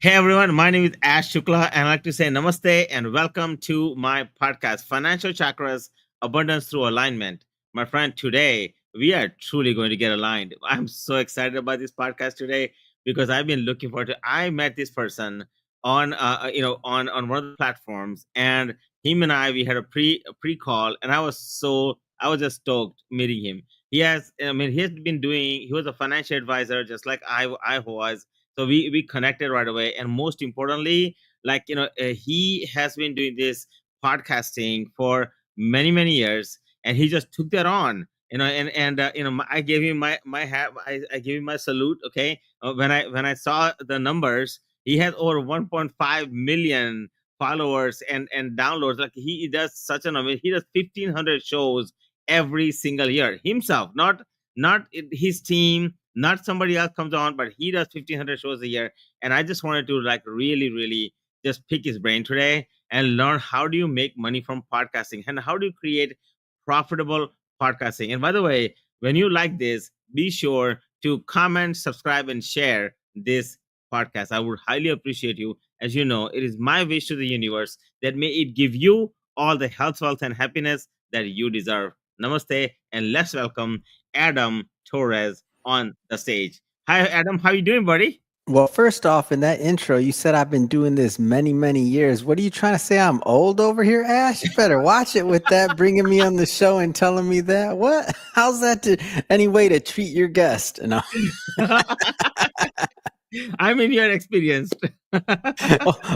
Hey everyone, my name is Ash Shukla, and I'd like to say namaste and welcome to my podcast, Financial Chakras Abundance Through Alignment. My friend, today we are truly going to get aligned. I'm so excited about this podcast today because I've been looking forward to. I met this person on, on one of the platforms, and him and I we had a pre call, and I was just stoked meeting him. He has been doing. He was a financial advisor, just like I was, so we connected right away, and most importantly, he has been doing this podcasting for many years, and he just took that on, I gave him my hat. I gave him my salute. Okay. When I saw the numbers, he has over 1.5 million followers and downloads. Like, he does such an amazing. He does 1,500 shows every single year himself, not his team, not somebody else comes on, but he does 1,500 shows a year. And I just wanted to, like, really just pick his brain today and learn, how do you make money from podcasting and how do you create profitable podcasting. And by the way, when you like this, be sure to comment, subscribe, and share this podcast. I would highly appreciate you. As you know, it is my wish to the universe that may it give you all the health, wealth, and happiness that you deserve. Namaste, and let's welcome Adam Torres on the stage. Hi, Adam. How you doing, buddy? Well, first off, in that intro, you said I've been doing this many years. What are you trying to say? I'm old over here, Ash? You better watch it with that, bringing me on the show and telling me that. What? How's that any way to treat your guest? No. I mean, you're experienced.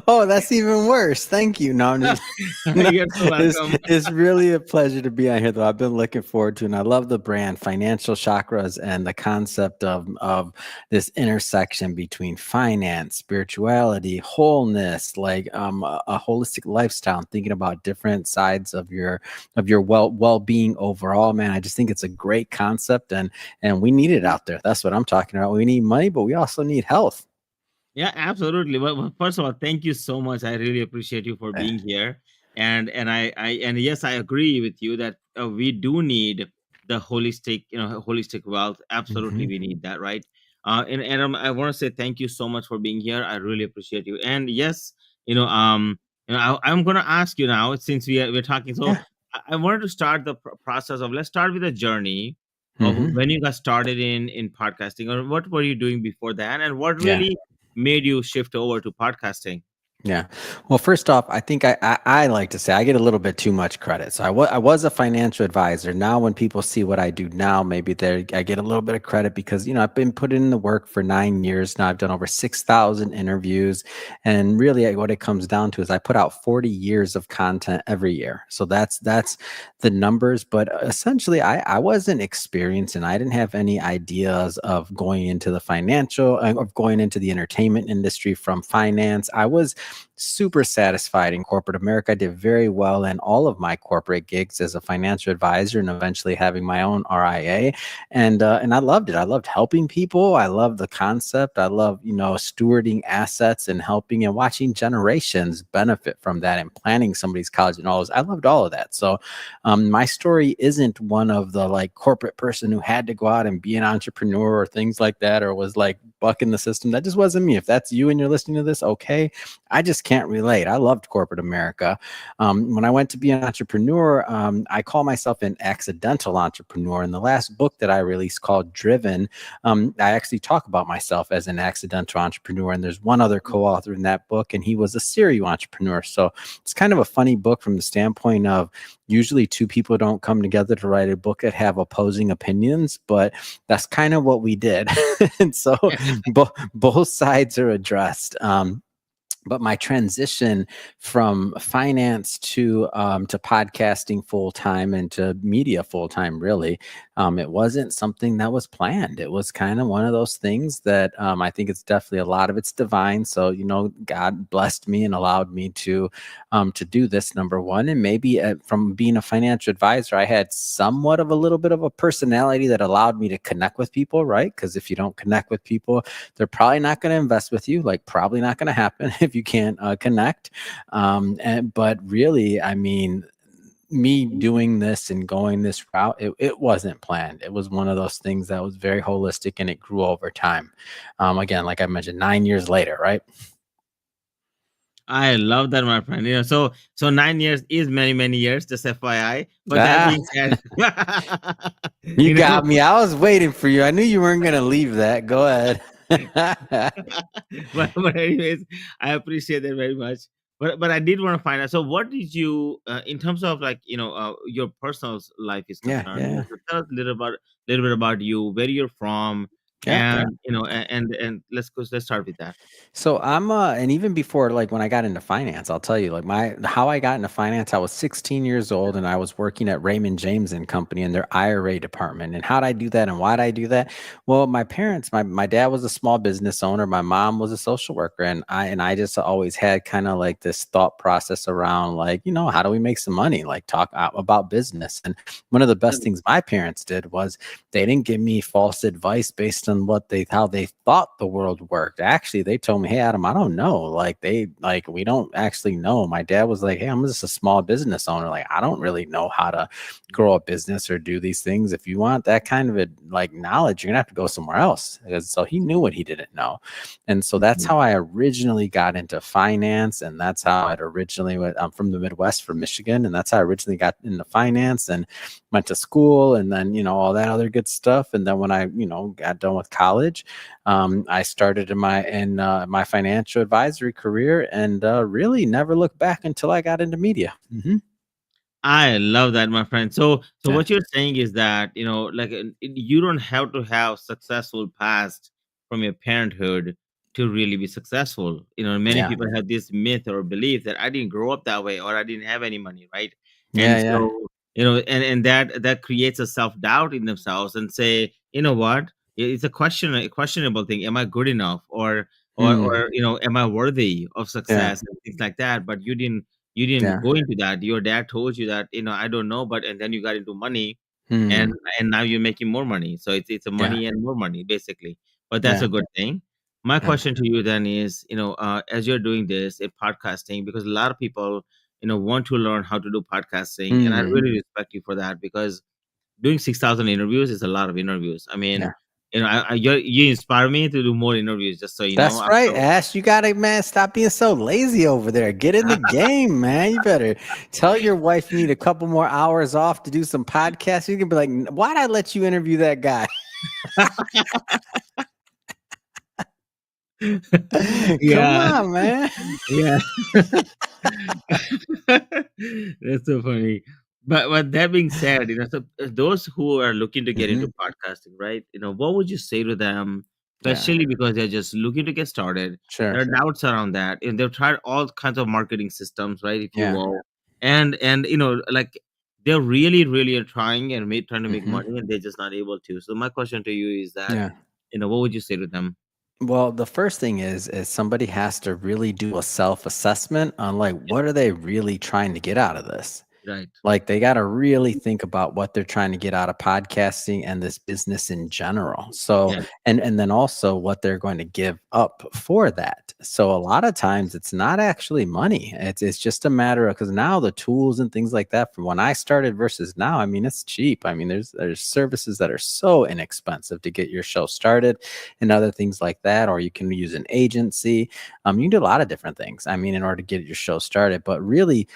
Oh, that's even worse. Thank you. No, I'm just, no, You're so welcome. it's really a pleasure to be on here, though. I've been looking forward to, and I love the brand Financial Chakras and the concept of this intersection between finance, spirituality, wholeness, like a holistic lifestyle, and thinking about different sides of your well-being overall. Man, I just think it's a great concept, and we need it out there. That's what I'm talking about. We need money, but we also need health. Yeah, absolutely. Well, first of all, thank you so much. I really appreciate you for Eh, being here. And yes, I agree with you that we do need the holistic wealth. Absolutely, mhm. we need that, right? And Adam, I want to say thank you so much for being here. I really appreciate you. And yes, I'm going to ask you now, since we're talking. So Yeah. I wanted to start the process of, let's start with the journey of Mhm. when you got started in podcasting, or what were you doing before that, and what Yeah. really made you shift over to podcasting? Yeah. Well, first off, I think I like to say I get a little bit too much credit. So I was a financial advisor. Now, when people see what I do now, maybe I get a little bit of credit because, I've been putting in the work for 9 years now. I've done over 6,000 interviews. And really, what it comes down to is I put out 40 years of content every year. So that's the numbers. But essentially, I wasn't experienced, and I didn't have any ideas of going into the of going into the entertainment industry from finance. I was super satisfied in corporate America. I did very well in all of my corporate gigs as a financial advisor, and eventually having my own RIA. And I loved it. I loved helping people. I love the concept. I love, stewarding assets and helping and watching generations benefit from that, and planning somebody's college and all those. I loved all of that. So my story isn't one of the, like, corporate person who had to go out and be an entrepreneur or things like that, or was like bucking the system. That just wasn't me. If that's you and you're listening to this, okay. I just can't relate. I loved corporate America. When I went to be an entrepreneur, I call myself an accidental entrepreneur. And the last book that I released, called Driven, I actually talk about myself as an accidental entrepreneur. And there's one other co-author in that book, and he was a serial entrepreneur. So it's kind of a funny book from the standpoint of, usually two people don't come together to write a book that have opposing opinions, but that's kind of what we did. And so both sides are addressed. But my transition from finance to podcasting full time and to media full time, really, it wasn't something that was planned. It was kind of one of those things that, I think it's definitely a lot of it's divine. So, God blessed me and allowed me to do this, number one. And maybe from being a financial advisor, I had somewhat of a little bit of a personality that allowed me to connect with people, right? Because if you don't connect with people, they're probably not going to invest with you. Like, probably not going to happen if you can't connect. But really, I mean, me doing this and going this route, it wasn't planned. It was one of those things that was very holistic, and it grew over time. Again, like I mentioned, 9 years later, right? I love that, my friend. So 9 years is many, many years, just FYI. But that Ah, being said, you you know, got me. I was waiting for you. I knew you weren't gonna leave that. Go ahead. but anyways, I appreciate that very much. But I did want to find out. So what did you, in terms of like your personal life is Yeah, concerned? yeah, So tell us little bit about you, where you're from, yeah, yeah. and and let's start with that. So I'm and even before like when I got into finance, I'll tell you like my how I got into finance, I was 16 years old and I was working at Raymond James and Company in their IRA department. And how'd I do that and why'd I do that? Well, my parents, my dad was a small business owner, my mom was a social worker, and I just always had kind of like this thought process around like, how do we make some money? Like talk about business. And one of the best things my parents did was they didn't give me false advice based on how they thought the world worked. Actually, they told me, "Hey, Adam, I don't know. We don't actually know." My dad was like, "Hey, I'm just a small business owner. Like, I don't really know how to grow a business or do these things. If you want that kind of knowledge, you're gonna have to go somewhere else." So he knew what he didn't know, and so that's Mhm. how I originally got into finance, and that's how I originally went. I'm from the Midwest, from Michigan, and that's how I originally got into finance and went to school, and then all that other good stuff. And then when I got done with college, I started in my financial advisory career, and really never looked back until I got into media. I love that, my friend. So Yeah, what you're saying is that like you don't have to have successful past from your parenthood to really be successful. Many yeah, people have this myth or belief that I didn't grow up that way or I didn't have any money, right? And yeah, yeah. so and that creates a self doubt in themselves and say, you know what, it's a questionable thing. Am I good enough, Mm, or am I worthy of yeah, success and things like that? But you didn't yeah, go into that. Your dad told you that, I don't know, but and then you got into money, and mm, and now you're making more money. So it's a yeah, money and more money basically. But that's yeah, a good thing. My yeah. question to you then is, as you're doing this in podcasting, because a lot of people, want to learn how to do podcasting, and I Mm, really respect you for that because doing 6,000 interviews is a lot of interviews. I mean, yeah. you inspire me to do more interviews. Just so you know, That's right, Ash. You gotta, man, stop being so lazy over there. Get in the game, man. You better tell your wife you need a couple more hours off to do some podcasts. You can be like, why'd I let you interview that guy? Come yeah, on, man. yeah. That's so funny. But that being said, so those who are looking to get Hmm. into podcasting, right? What would you say to them, Yeah, especially because they're just looking to get started? There sure. are doubts around that, and they've tried all kinds of marketing systems, right? If you Yeah. will, and like they're really, really are trying and trying to make Hmm. money, and they're just not able to. So my question to you is that, Yeah. what would you say to them? Well, the first thing is somebody has to really do a self-assessment on like what are they really trying to get out of this? Right. Like they got to really think about what they're trying to get out of podcasting and this business in general. So, Yeah. and then also what they're going to give up for that. So a lot of times it's not actually money. It's just a matter of, because now the tools and things like that from when I started versus now, I mean it's cheap. I mean there's services that are so inexpensive to get your show started and other things like that, or you can use an agency. You can do a lot of different things. I mean in order to get your show started, but really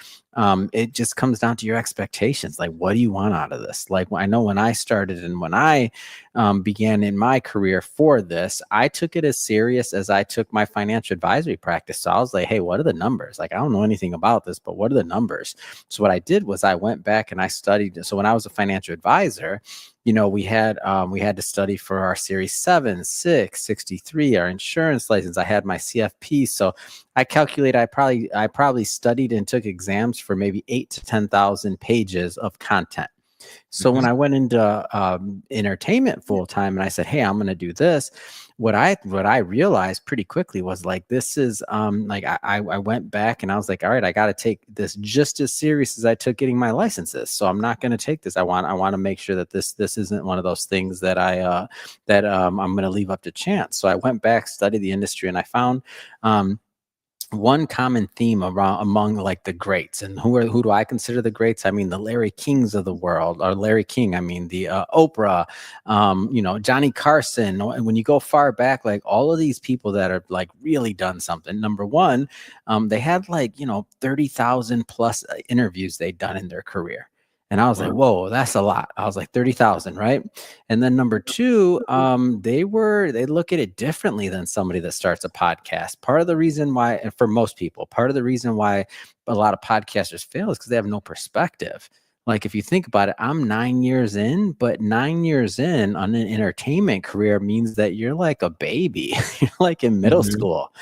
it just comes down to your expectations. Like, what do you want out of this? Like, I know when I started and when I began in my career for this, I took it as serious as I took my financial advisory practice. So I was like, hey, what are the numbers? Like, I don't know anything about this, but what are the numbers? So what I did was I went back and I studied. So when I was a financial advisor, we had to study for our series 7, 6, 63, our insurance license. I had my CFP. So I calculate I probably studied and took exams for maybe 8 to 10,000 pages of content. So when Hmm. I went into entertainment full time and I said, "Hey, I'm going to do this," what I realized pretty quickly was like this is like I went back and I was like, "All right, I got to take this just as serious as I took getting my licenses. So I'm not going to take this. I want to make sure that this isn't one of those things that I'm going to leave up to chance." So I went back, studied the industry, and I found. Um, one common theme around among like the greats. And who do I consider the greats? I mean the Larry Kings of the world, or Larry King, I mean the Oprah, Johnny Carson. And when you go far back, like all of these people that are like really done something. Number one, they had like 30,000 plus interviews they'd done in their career. And I was like, Wow. whoa, that's a lot. I was like 30,000, right? And then number two, they look at it differently than somebody that starts a podcast. Part of the reason why, and for most people, part of the reason why a lot of podcasters fail is because they have no perspective. Like if you think about it, I'm 9 years in, but 9 years in on an entertainment career means that you're like a baby. You're like in middle Mhm. school.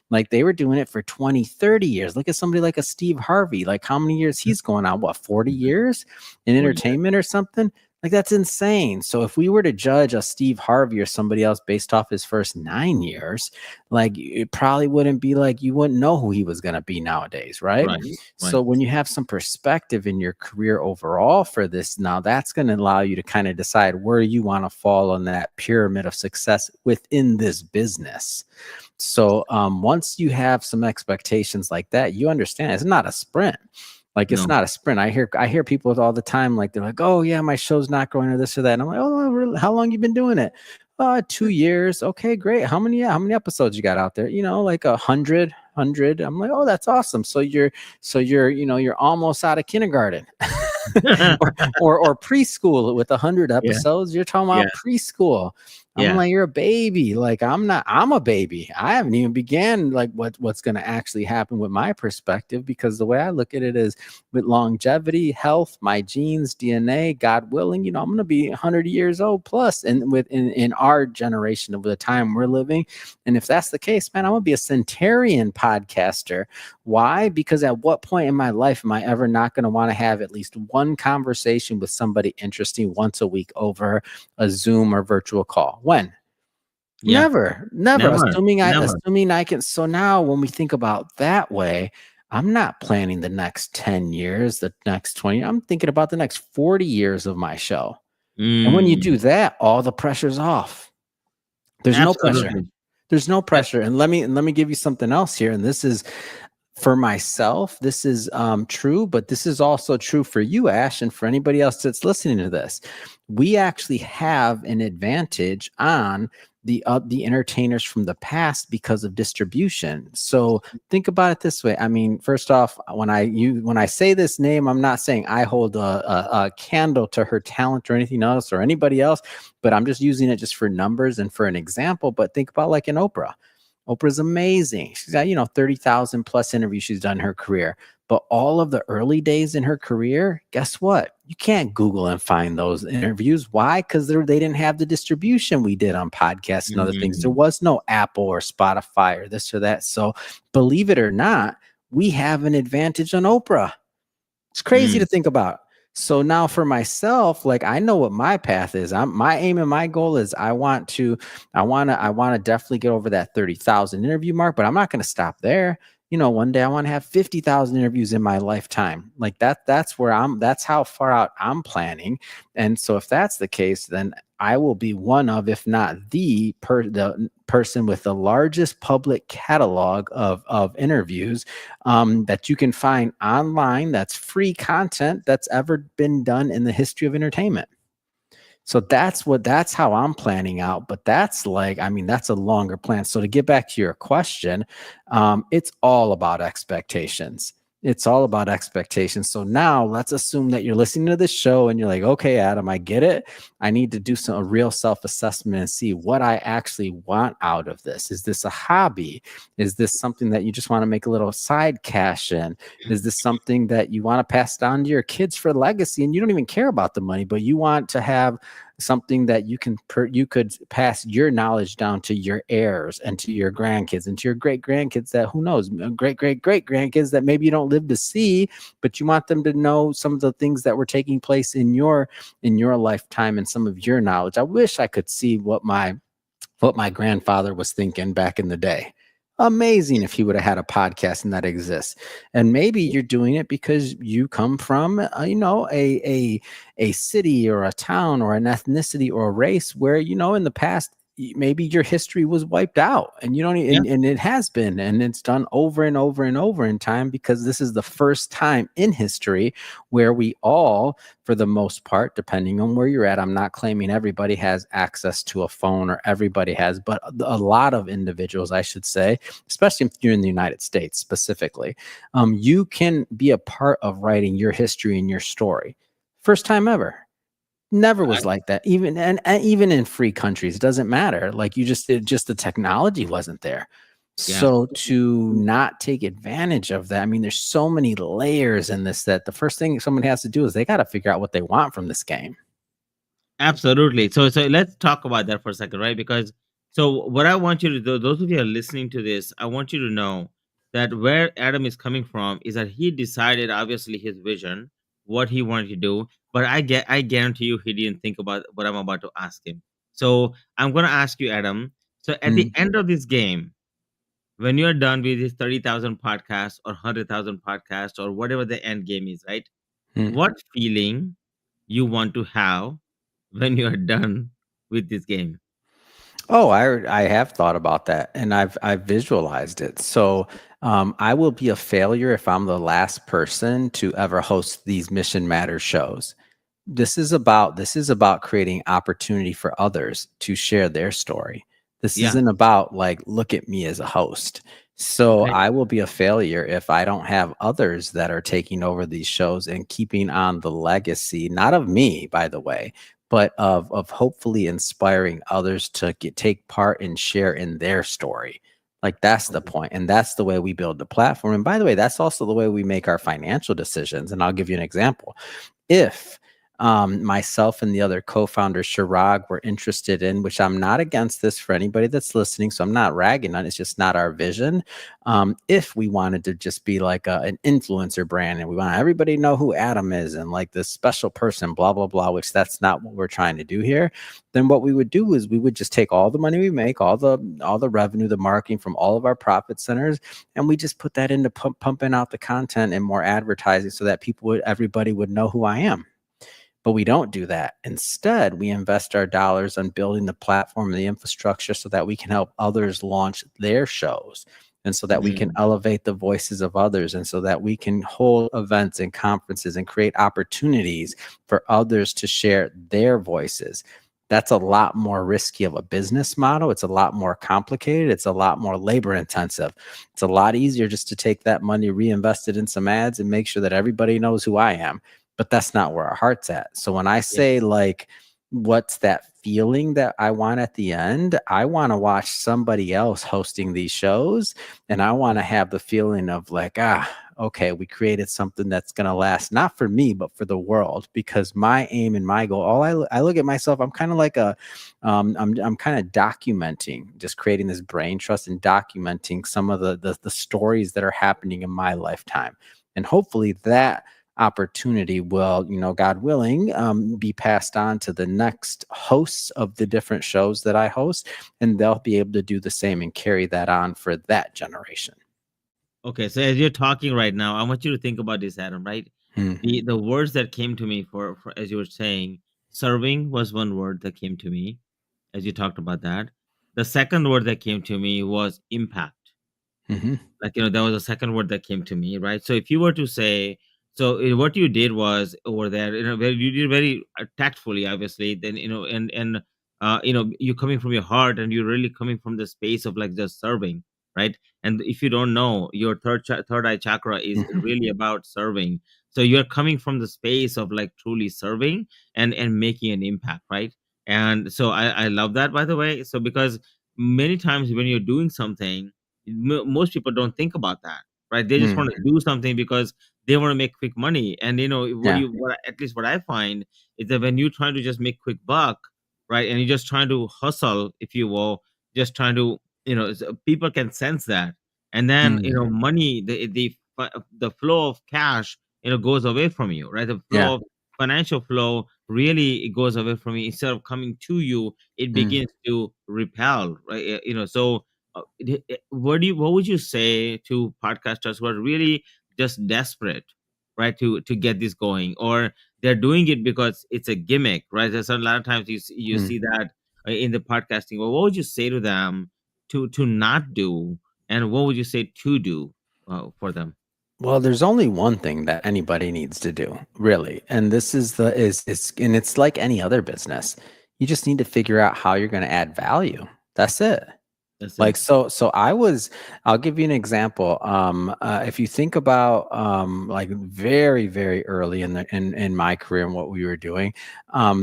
Like they were doing it for 20, 30 years. Look at somebody like a Steve Harvey. Like how many years he's going on? What, 40 Mhm. years in 40 years. entertainment or something? Like that's insane. So if we were to judge a Steve Harvey or somebody else based off his first 9 years, like it probably wouldn't be like you wouldn't know who he was going to be nowadays, right? Right. Right. So when you have some perspective in your career overall for this, now that's going to allow you to kind of decide where you want to fall on that pyramid of success within this business. So once you have some expectations like that, you understand it's not a sprint. Like it's No. not a sprint. I hear people all the time, like they're like, "Oh yeah, my show's not going or this or that." And I'm like, "Oh, really? How long you been doing it?" 2 years. Okay, great. How many episodes you got out there? Like 100. I'm like, "Oh, that's awesome." So you're almost out of kindergarten. or preschool with 100 Yeah. episodes. You're talking Yeah. about preschool. I'm Yeah. like, you're a baby. Like I'm a baby. I haven't even began like what's going to actually happen with my perspective, because the way I look at it is with longevity, health, my genes, DNA, God willing, I'm going to be 100 years old plus, and in our generation of the time we're living. And if that's the case, man, I'm going to be a centenarian podcaster. Why? Because at what point in my life am I ever not going to want to have at least one conversation with somebody interesting once a week over a Zoom or virtual call? When? Yeah. Never. Never. Never. Assuming I can. So now when we think about that way, I'm not planning the next 10 years, the next 20. I'm thinking about the next 40 years of my show. And when you Mm. do that, all the pressure's off. There's no pressure. Absolutely. There's no That pressure. And let me give you something else here. And this is for myself, this is true, but this is also true for you, Ash, and for anybody else that's listening to this. We actually have an advantage on the entertainers from the past because of distribution. So think about it this way. I mean, first off, when I say this name, I'm not saying I hold a candle to her talent or anything else or anybody else, but I'm just using it just for numbers and for an example. But think about like an Oprah. Oprah's amazing. She's got, 30,000 plus interviews she's done in her career. But all of the early days in her career, guess what? You can't Google and find those interviews. Why? Because they didn't have the distribution we did on podcasts and other things. There mm. was no Apple or Spotify or this or that. So believe it or not, we have an advantage on Oprah. It's crazy Mm. to think about. So now for myself, like I know what my path is. My aim and my goal is I want to definitely get over that 30,000 interview mark, but I'm not going to stop there. One day I want to have 50,000 interviews in my lifetime. Like that's how far out I'm planning. And so if that's the case, then I will be one of, if not the person with the largest public catalog of interviews that you can find online. That's free content that's ever been done in the history of entertainment. So that's how I'm planning out. But that's like, I mean, that's a longer plan. So to get back to your question, it's all about expectations. It's all about expectations. So now let's assume that you're listening to this show and you're like, okay, Adam, I get it. I need to do a real self-assessment and see what I actually want out of this. Is this a hobby? Is this something that you just want to make a little side cash in? Is this something that you want to pass down to your kids for legacy and you don't even care about the money, but you want to have something that you could pass your knowledge down to your heirs and to your grandkids and to your great grandkids, that who knows, great grandkids that maybe you don't live to see, but you want them to know some of the things that were taking place in your lifetime and some of your knowledge. I wish I could see what my grandfather was thinking back in the day. Amazing if he would have had a podcast and that exists. And maybe you're doing it because you come from, a city or a town or an ethnicity or a race where, in the past, maybe your history was wiped out, and you don't Yeah, and it has been, and it's done over and over and over in time, because this is the first time in history where we all, for the most part, depending on where you're at, I'm not claiming everybody has access to a phone, or everybody has, but a lot of individuals, I should say, especially if you're in the United States specifically, you can be a part of writing your history and your story. First time ever. Never was I- like that. And even in free countries, it doesn't matter. Like, just the technology wasn't there. yeah. So to not take advantage of that, I mean, there's so many layers in this, that the first thing someone has to do is they got to figure out what they want from this game. Absolutely. So let's talk about that for a second, right? Because so what I want you to do, those of you who are listening to this, I want you to know that where Adam is coming from is that he decided obviously his vision, what he wanted to do, but I guarantee you he didn't think about what I'm about to ask him. So I'm gonna ask you, Adam. So at the Mm, end of this game, when you're done with this 30,000 podcasts or 100,000 podcasts or whatever the end game is, right? mm. What feeling you want to have when you are done with this game? Oh, I have thought about that, and I've visualized it. So I will be a failure if I'm the last person to ever host these Mission Matters shows. This is about creating opportunity for others to share their story. This Yeah. isn't about, like, look at me as a host. So Okay. I will be a failure if I don't have others that are taking over these shows and keeping on the legacy, not of me, by the way, but of hopefully inspiring others to take part and share in their story. Like, that's the Okay. point, and that's the way we build the platform. And by the way, that's also the way we make our financial decisions. And I'll give you an example. If myself and the other co-founder Shirag were interested in, which I'm not against this for anybody that's listening, so I'm not ragging on it, it's just not our vision. If we wanted to just be like an influencer brand, and we want everybody to know who Adam is and like this special person, blah blah blah, which that's not what we're trying to do here, then what we would do is we would just take all the money we make, all the revenue, the marketing from all of our profit centers, and we just put that into pumping out the content and more advertising, so that everybody would know who I am. But we don't do that. Instead, we invest our dollars on building the platform and the infrastructure so that we can help others launch their shows, and so that we can Mm, elevate the voices of others, and so that we can hold events and conferences and create opportunities for others to share their voices. That's a lot more risky of a business model. It's a lot more complicated. It's a lot more labor intensive. It's a lot easier just to take that money, reinvest it in some ads, and make sure that everybody knows who I am. But that's not where our heart's at. So when I yeah. say, like, what's that feeling that I want at the end? I want to watch somebody else hosting these shows, and I want to have the feeling of, like, okay, we created something that's going to last, not for me, but for the world. Because my aim and my goal, I look at myself, I'm kind of like I'm kind of documenting, just creating this brain trust and documenting some of the stories that are happening in my lifetime. And hopefully that opportunity will, God willing, be passed on to the next hosts of the different shows that I host, and they'll be able to do the same and carry that on for that generation. Okay. So as you're talking right now, I want you to think about this, Adam. Right? Hmm. The words that came to me for as you were saying, serving was one word that came to me as you talked about that. The second word that came to me was impact. Hmm. Like, that was the second word that came to me, right? So if you were to say, so what you did was over there, very, you did very tactfully, obviously, then, and you're coming from your heart, and you're really coming from the space of like just serving, right? And if you don't know, your third eye chakra is Hmm. really about serving. So you're coming from the space of like truly serving and making an impact, right? And so I love that, by the way. So because many times when you're doing something, most people don't think about that, right? They just want Hmm. to do something because they want to make quick money. And Yeah. at least what I find is that when you're trying to just make quick buck, right, and you're just trying to hustle, if you will, just trying to, people can sense that. And then, Mm. money, the flow of cash, goes away from you, right? The Yeah. flow of financial flow really, it goes away from you. Instead of coming to you, it Mm. begins to repel, right? So what would you say to podcasters who are really just desperate, right, to get this going, or they're doing it because it's a gimmick, right? There's a lot of times you Mm. see that, in the podcasting, well, what would you say to them to not do, and what would you say to do for them? Well, there's only one thing that anybody needs to do, really. And this is the is and it's like any other business. You just need to figure out how you're going to add value. That's it. That's Like, it. I'll give you an example. If you think about like very, very early in my career and what we were doing,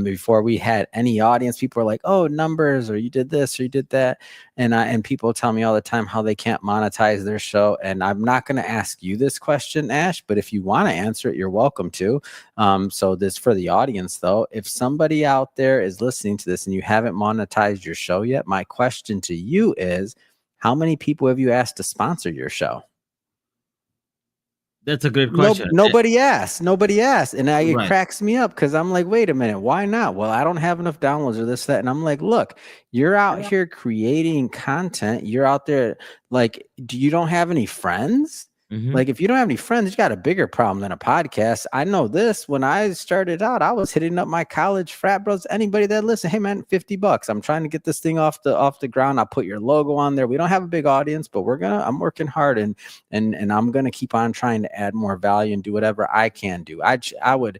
before we had any audience, people were like, "Oh, numbers," or "You did this," or "You did that," and people tell me all the time how they can't monetize their show. And I'm not going to ask you this question, Ash, but if you want to answer it, you're welcome to. So this for the audience though, if somebody out there is listening to this and you haven't monetized your show yet, my question to you is, how many people have you asked to sponsor your show? That's a great No, question. nobody asked. Nobody asked. And it Right. cracks me up because I'm like, wait a minute, why not? Well, I don't have enough downloads or this, that. And I'm like, look, you're out here creating content. You're out there, like, you don't have any friends? Hmm. Like, if you don't have any friends, you got a bigger problem than a podcast. I know this. When I started out, I was hitting up my college frat bros. Anybody that listen, hey man, $50. I'm trying to get this thing off the ground. I put your logo on there. We don't have a big audience, but I'm working hard and I'm gonna keep on trying to add more value and do whatever I can do. I would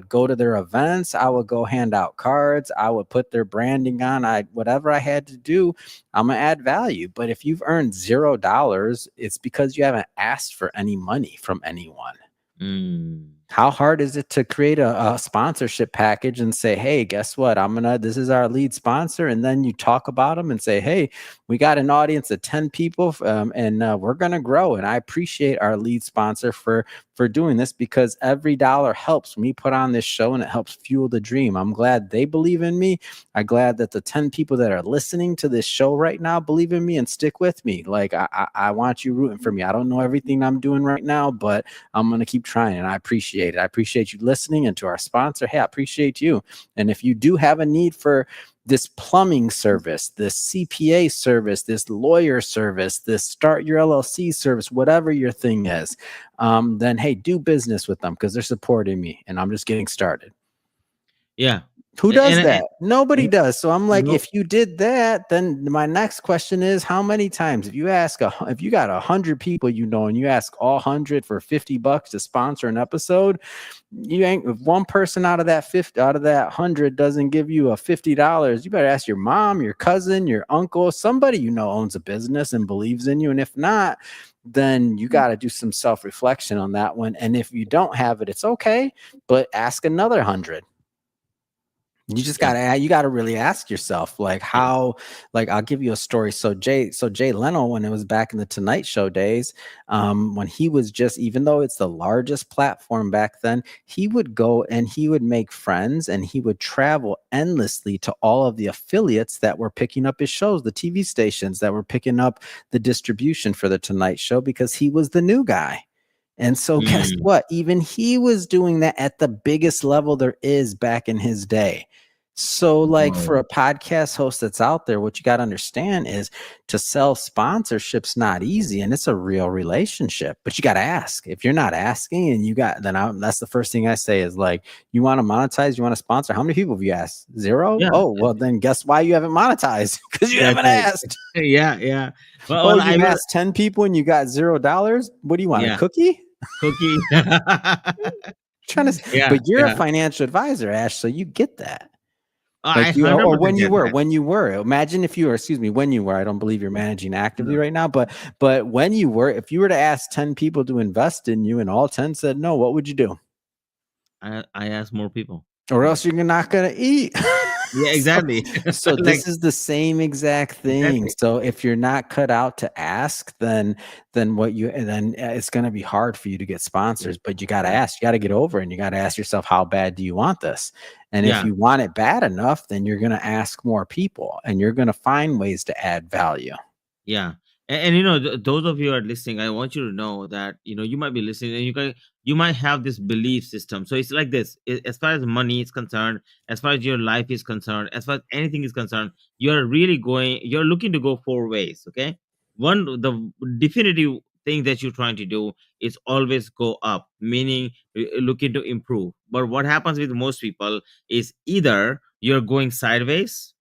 go to their events. I would go hand out cards. I would put their branding on. Whatever I had to do, I'm gonna add value. But if you've earned $0, it's because you haven't asked for any money from anyone. Mm. How hard is it to create a sponsorship package and say, hey, guess what? This is our lead sponsor. And then you talk about them and say, hey, we got an audience of 10 people and we're going to grow. And I appreciate our lead sponsor for doing this because every dollar helps me put on this show and it helps fuel the dream. I'm glad they believe in me. I'm glad that the 10 people that are listening to this show right now believe in me and stick with me. Like I want you rooting for me. I don't know everything I'm doing right now, but I'm going to keep trying and I appreciate it. I appreciate you listening, and to our sponsor, hey, I appreciate you. And if you do have a need for this plumbing service, this CPA service, this lawyer service, this start your LLC service, whatever your thing is, then hey, do business with them because they're supporting me and I'm just getting started. Yeah. Who does And that? Nobody does. So I'm like, no. if you did that, then my next question is, how many times? If you got 100 people, and you ask all 100 for $50 to sponsor an episode, you ain't. If one person out of that 100 doesn't give you a $50, you better ask your mom, your cousin, your uncle, somebody owns a business and believes in you. And if not, then you got to do some self-reflection on that one. And if you don't have it, it's okay, but ask another 100. You just Yeah. gotta really ask yourself, like, Yeah. how, like, I'll give you a story. So Jay Leno, when it was back in the Tonight Show days, when he was just, even though it's the largest platform back then, he would go and he would make friends and he would travel endlessly to all of the affiliates that were picking up his shows, the TV stations that were picking up the distribution for the Tonight Show, because he was the new guy. And so guess Mm. what? Even he was doing that at the biggest level there is back in his day. So, like, for Whoa. a podcast host that's out there, what you got to understand is, to sell sponsorships not easy, and it's a real relationship. But you got to ask. If you're not asking, and that's the first thing I say is, like, you want to monetize, you want to sponsor. How many people have you asked? Zero. Yeah. Oh, well, then guess why you haven't monetized? Because you That's haven't right. asked. Yeah. Yeah. Oh, Well, I you've will. asked 10 people and you got $0. What do you want? A Yeah. cookie? Cookie. Trying to, Yeah. but you're a Yeah. financial advisor, Ash, so you get that. Like, I you, hundred or percent get that. when you were, imagine if you were, excuse me, when you were, I don't believe you're managing actively No, right now, but when you were, if you were to ask 10 people to invest in you and all 10 said no, what would you do? I ask more people. Or Yeah. else you're not going to eat. Yeah. so, Exactly. so Like this is the same exact thing. exactly. So if you're not cut out to ask, then it's going to be hard for you to get Yeah. sponsors. But you got to Yeah. ask. You got to get over it, and you got to ask yourself, how bad do you want this? And if Yeah. you want it bad enough, then you're going to ask more people, and you're going to find ways to add value. Yeah. And those of you who are listening, I want you to know that you might be listening, and you might have this belief system. So it's like this: as far as money is concerned, as far as your life is concerned, as far as anything is concerned, you're looking to go four ways. Okay, one, the definitive thing that you're trying to do is always go up, meaning looking to improve. But what happens with most people is either you're going sideways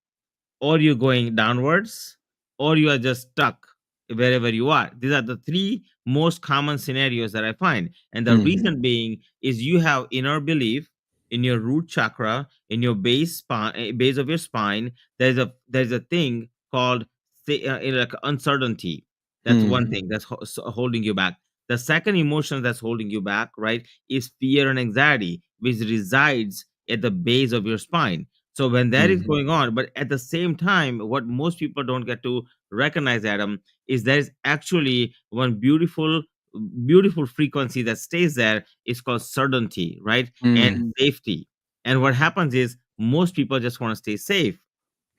or you're going downwards, or you are just stuck wherever you are. These are the three most common scenarios that I find. And the Mm, reason being is you have inner belief in your root chakra, in your base of your spine. There's a thing called like uncertainty. That's mm, one thing that's holding you back. The second emotion that's holding you back, right, is fear and anxiety, which resides at the base of your spine. So when that is mm, going on, but at the same time, what most people don't get to recognize, Adam, is there is actually one beautiful frequency that stays there. It's called certainty, right? And mm. safety. And what happens is most people just want to stay safe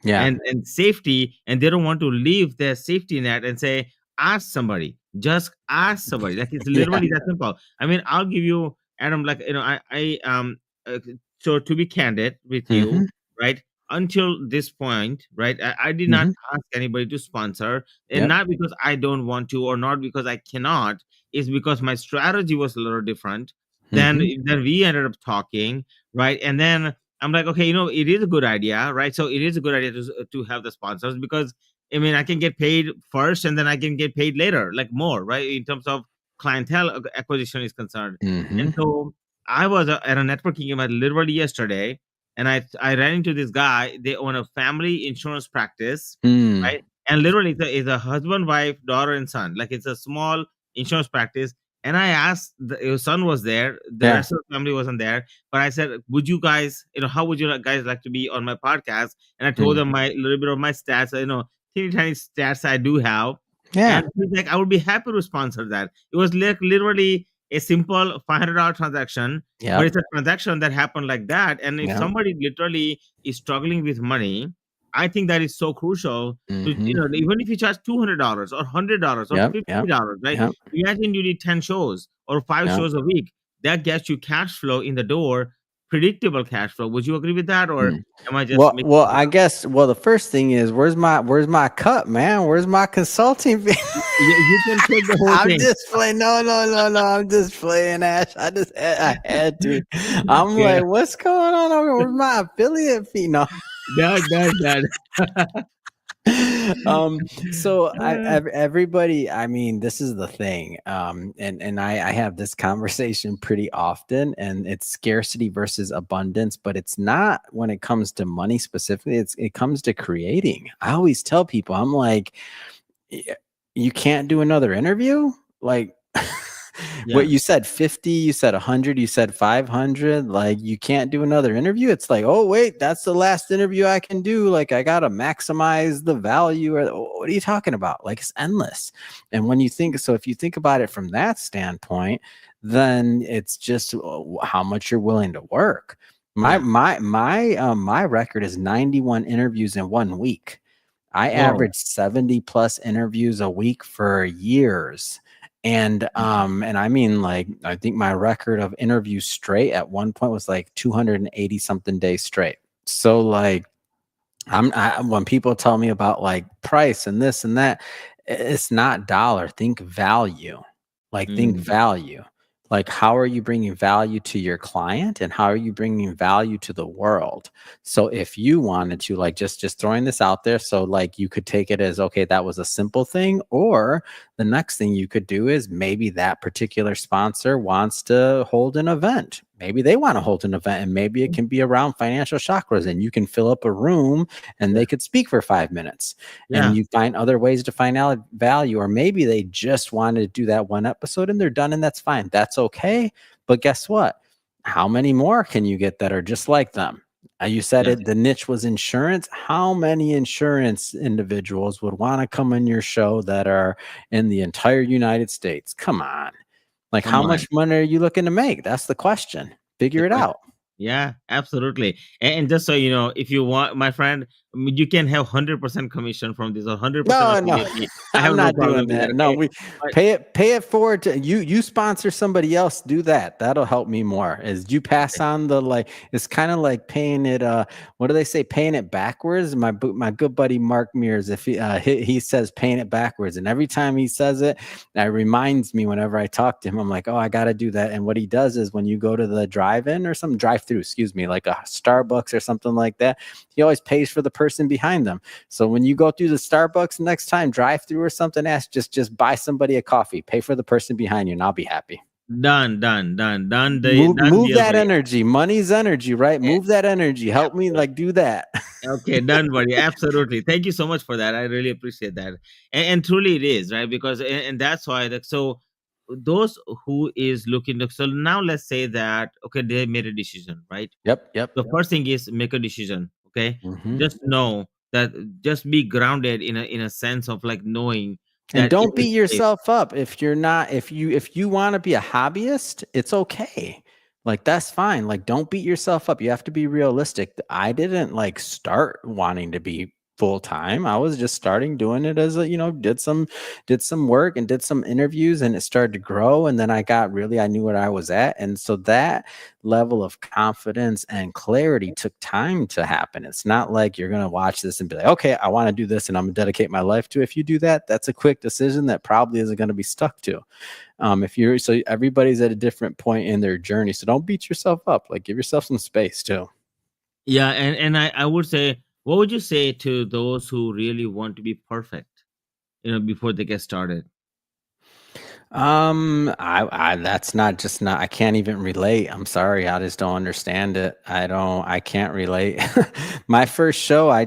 Yeah. and safety, and they don't want to leave their safety net and say, ask somebody, just ask somebody. Like it's Yeah. literally that simple. I mean, I'll give you, Adam, like, uh, so to be candid with you, Hmm. right, until this point, right, I did not Hmm. ask anybody to sponsor, and Yep. not because I don't want to or not because I cannot. It's because my strategy was a little different. then Hmm. then we ended up talking, right, and then I'm like, okay, it is a good idea, right? So it is a good idea to have the sponsors, because I mean, I can get paid first and then I can get paid later, like more, right? In terms of clientele acquisition is concerned. And Hmm. so I was at a networking event literally yesterday, and I ran into this guy. They own a family insurance practice, Mm. right? And literally, it's a husband, wife, daughter, and son. Like it's a small insurance practice. And I asked, his son was there, the Yeah. rest of the family wasn't there, but I said, would you guys, how would you guys like to be on my podcast? And I told Mm. them my little bit of my stats, teeny tiny stats I do have. Yeah. And he's like, I would be happy to sponsor that. It was like literally a simple $500 transaction, but Yep. it's a transaction that happened like that. And if Yep. somebody literally is struggling with money, I think that is so crucial to, Hmm. even if you charge $200 or $100 or Yep. Yep. $50, right? Yep. Imagine you did 10 shows or five Yep. shows a week. That gets you cash flow in the door, predictable cash flow. Would you agree with that, or Mm. am I just Well, making well, it I up? guess. Well, the first thing is, where's my cut, man? Where's my consulting fee? You can take the whole I'm thing. just playing. No, no, no, no. I'm just playing, Ash. I had to. I'm Yeah, like, what's going on over here? Where's my affiliate fee? No. that. So everybody, I mean, this is the thing. And I have this conversation pretty often, and it's scarcity versus abundance, but it's not when it comes to money specifically. It comes to creating. I always tell people, I'm like, "Y- you can't do another interview? Like, what Yeah. you said 50, you said 100, you said 500, like you can't do another interview. It's like, oh wait, that's the last interview I can do. Like I got to maximize the value, or what are you talking about? Like it's endless. And when you think, so if you think about it from that standpoint, then it's just how much you're willing to work. My Yeah. my my my record is 91 interviews in 1 week. I Whoa. averaged 70 plus interviews a week for years. And I mean, like, I think my record of interviews straight at one point was like 280 something days straight. So like, when people tell me about like price and this and that, it's not dollar. Think value. Like think Mm. value. Like how are you bringing value to your client, and how are you bringing value to the world? So if you wanted to, like, just throwing this out there, so like you could take it as, okay, that was a simple thing, or the next thing you could do is maybe that particular sponsor wants to hold an event. Maybe they want to hold an event, and maybe it can be around financial chakras, and you can fill up a room and Yeah. they could speak for 5 minutes, and Yeah. you find other ways to find out value. Or maybe they just wanted to do that one episode and they're done, and that's fine. That's okay. But guess what? How many more can you get that are just like them? You said Yeah. it, the niche was insurance. How many insurance individuals would want to come on your show that are in the entire United States? Come on. Like, Come how on. much money are you looking to make? That's the question. The Figure it question. out. Yeah, absolutely. And just so you know, if you want, my friend, you can have 100% commission from this or 100% No, no, affiliate fee. I I'm have no not problem doing with that. that. No, Okay. we But pay it forward to you. You sponsor somebody else, do that. That'll help me more. As you pass okay. on the, like, it's kind of like paying it. What do they say? Paying it backwards. My good buddy Mark Mears, if he says paying it backwards, and every time he says it, that reminds me whenever I talk to him, I'm like, oh, I got to do that. And what he does is when you go to the drive-in or some drive-through, excuse me, like a Starbucks or something like that, he always pays for the person behind them. So when you go through the Starbucks next time, drive through or something, ask just buy somebody a coffee, pay for the person behind you, and I'll be happy. Done Move deal, that buddy. energy. Money's energy, right? Eh, Move that energy. Help me like do that. Okay, done, buddy. Absolutely. Thank you so much for that. I really appreciate that. And truly it is, right? Because and that's why like so those who is looking to, so now let's say that okay, they made a decision, right? The Yep. first thing is make a decision. Okay. Hmm. Just know that, just be grounded in a sense of like knowing And that it don't is beat safe. yourself up if you're not, if you want to be a hobbyist, it's okay. Like that's fine. Like don't beat yourself up. You have to be realistic. I didn't like start wanting to be full time. I was just starting doing it as a, did some work and did some interviews, and it started to grow, and then I knew where I was at. And so that level of confidence and clarity took time to happen. It's not like you're going to watch this and be like, okay, I want to do this and I'm going to dedicate my life to it. If you do that, that's a quick decision that probably isn't going to be stuck to. If you're so everybody's at a different point in their journey. So don't beat yourself up. Like give yourself some space too. Yeah, and I would say, what would you say to those who really want to be perfect, before they get started? I that's not just not, I can't even relate. I'm sorry. I just don't understand it. I can't relate. My first show I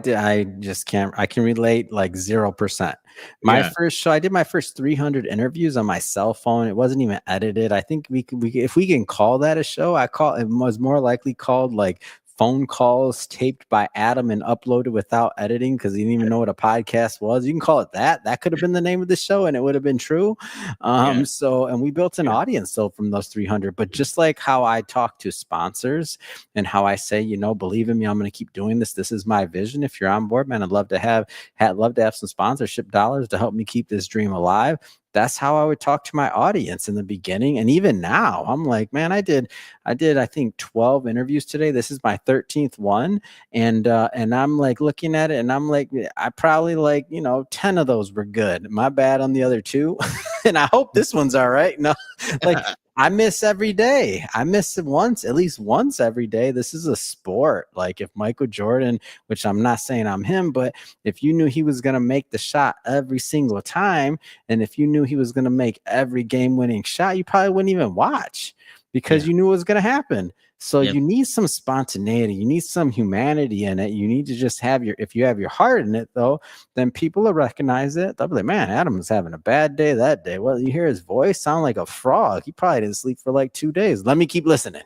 just can't, I can relate like 0%. My Yeah, first show, I did my first 300 interviews on my cell phone. It wasn't even edited. I think if we can call that a show, it was more likely called like phone calls taped by Adam and uploaded without editing because he didn't even know what a podcast was. You can call it that. That could have been the name of the show and it would have been true. yeah, And we built an audience so from those 300. But just like how I talk to sponsors and how I say, believe in me, I'm going to keep doing this. This is my vision. If you're on board, man, I'd love to have some sponsorship dollars to help me keep this dream alive. That's how I would talk to my audience in the beginning. And even now, I'm like, man, I think 12 interviews today. This is my 13th one. And I'm like looking at it and I'm like, I probably 10 of those were good. My bad on the other two. And I hope this one's all right. No, like I miss every day. I miss it at least once every day. This is a sport. Like if Michael Jordan, which I'm not saying I'm him, but if you knew he was going to make the shot every single time, and if you knew he was going to make every game winning shot, you probably wouldn't even watch because yeah, you knew it was going to happen. So yep, you need some spontaneity. You need some humanity in it. You need to just if you have your heart in it, though, then people will recognize it. They'll be like, man, Adam's having a bad day that day. Well, you hear his voice sound like a frog. He probably didn't sleep for like 2 days. Let me keep listening.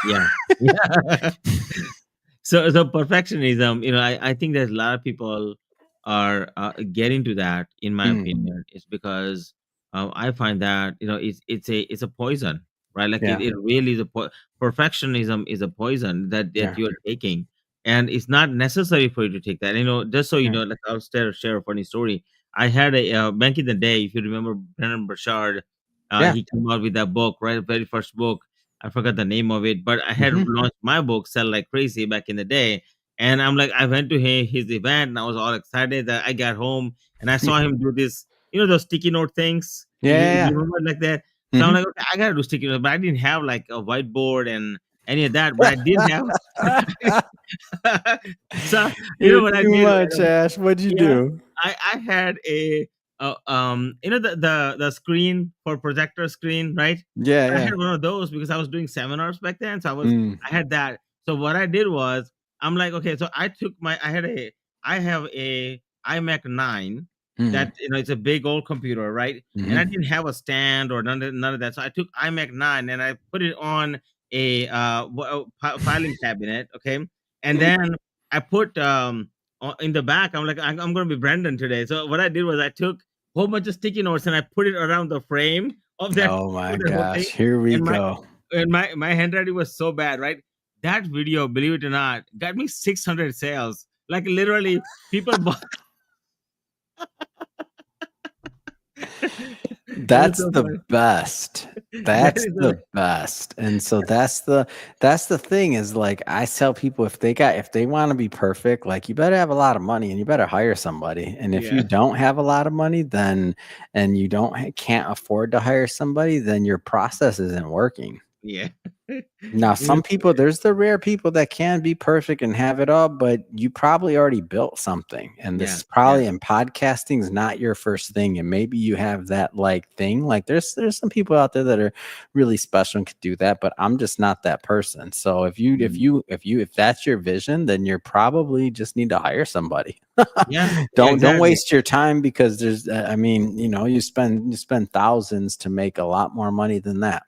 yeah, yeah. So perfectionism, I think that a lot of people are getting to that. In my Mm, opinion, is because I find that it's a poison, right? Like it, yeah. it really is perfectionism is a poison that Yeah. you're taking, and it's not necessary for you to take that. Just so you Yeah. know, like I'll share a funny story. I had a back in the day, if you remember Brennan Burchard, Yeah. he came out with that book, right? Very first book. I forgot the name of it, but I had Hmm. launched my book, Sell Like Crazy, back in the day. And I'm like, I went to his event and I was all excited that I got home and I saw him do this, those sticky note things. You Yeah. remember like that? So I'm Yeah. like, okay, I gotta do sticky notes, but I didn't have like a whiteboard and any of that, but I did have. Mhm. So You're what I too did, much, Ash. What'd you yeah, do? I had the screen for projector screen, right? Yeah. I Yeah. had one of those because I was doing seminars back then. So Mm, I had that. So what I did was, I'm like, okay, so I have a iMac 9 mm, that, it's a big old computer, right? And I mhm. didn't have a stand or none of that. So I took iMac 9 and I put it on a filing cabinet, okay? And then I put in the back, I'm like, I'm going to be Brandon today. So what I did was I took a whole bunch of sticky notes and I put it around the frame of that Oh my of that whole thing. gosh. Here we And go. my handwriting was so bad, right? That video, believe it or not, got me 600 sales. Like literally, people bought. That is That's so the funny. best. That That's is so. the best. And so that's the thing is like I tell people if they want to be perfect, like you better have a lot of money and you better hire somebody. And if you Yeah, don't have a lot of money, then and you can't afford to hire somebody, then your process isn't working. Yeah. Now, Yeah. some people, there's the rare people that can be perfect and have it all, but you probably already built something. And this Yeah. is Yeah. probably, and podcasting is not your first thing. And maybe you have that like thing. Like there's some people out there that are really special and could do that, but I'm just not that person. So Mm. if that's your vision, then you're probably just need to hire somebody. Yeah. Yeah. Don't Exactly. waste your time because there's, I mean, you spend thousands to make a lot more money than that.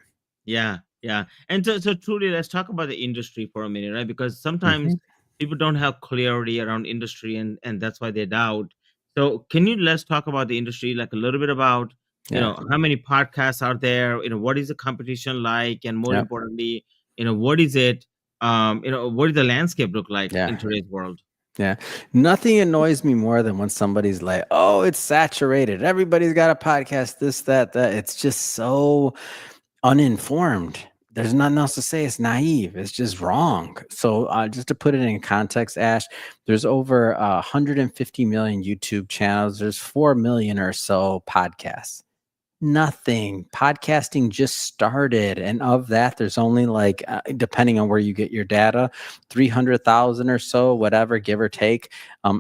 Yeah, yeah. And so truly, let's talk about the industry for a minute, right? Because sometimes Mhm. people don't have clarity around industry, and that's why they doubt. So can you let's talk about the industry, like a little bit about, Yeah. how many podcasts are there, what is the competition like, and more Yep. importantly, what is it, what does the landscape look like Yeah. in today's world? Yeah. Nothing annoys me more than when somebody's like, "Oh, it's saturated. Everybody's got a podcast, this, that, that." It's just so uninformed. There's nothing else to say. It's naive. It's just wrong. So, just to put it in context, Ash, there's over 150 million YouTube channels. There's 4 million or so podcasts. Nothing. Podcasting just started. And of that, there's only like, depending on where you get your data, 300,000 or so, whatever, give or take,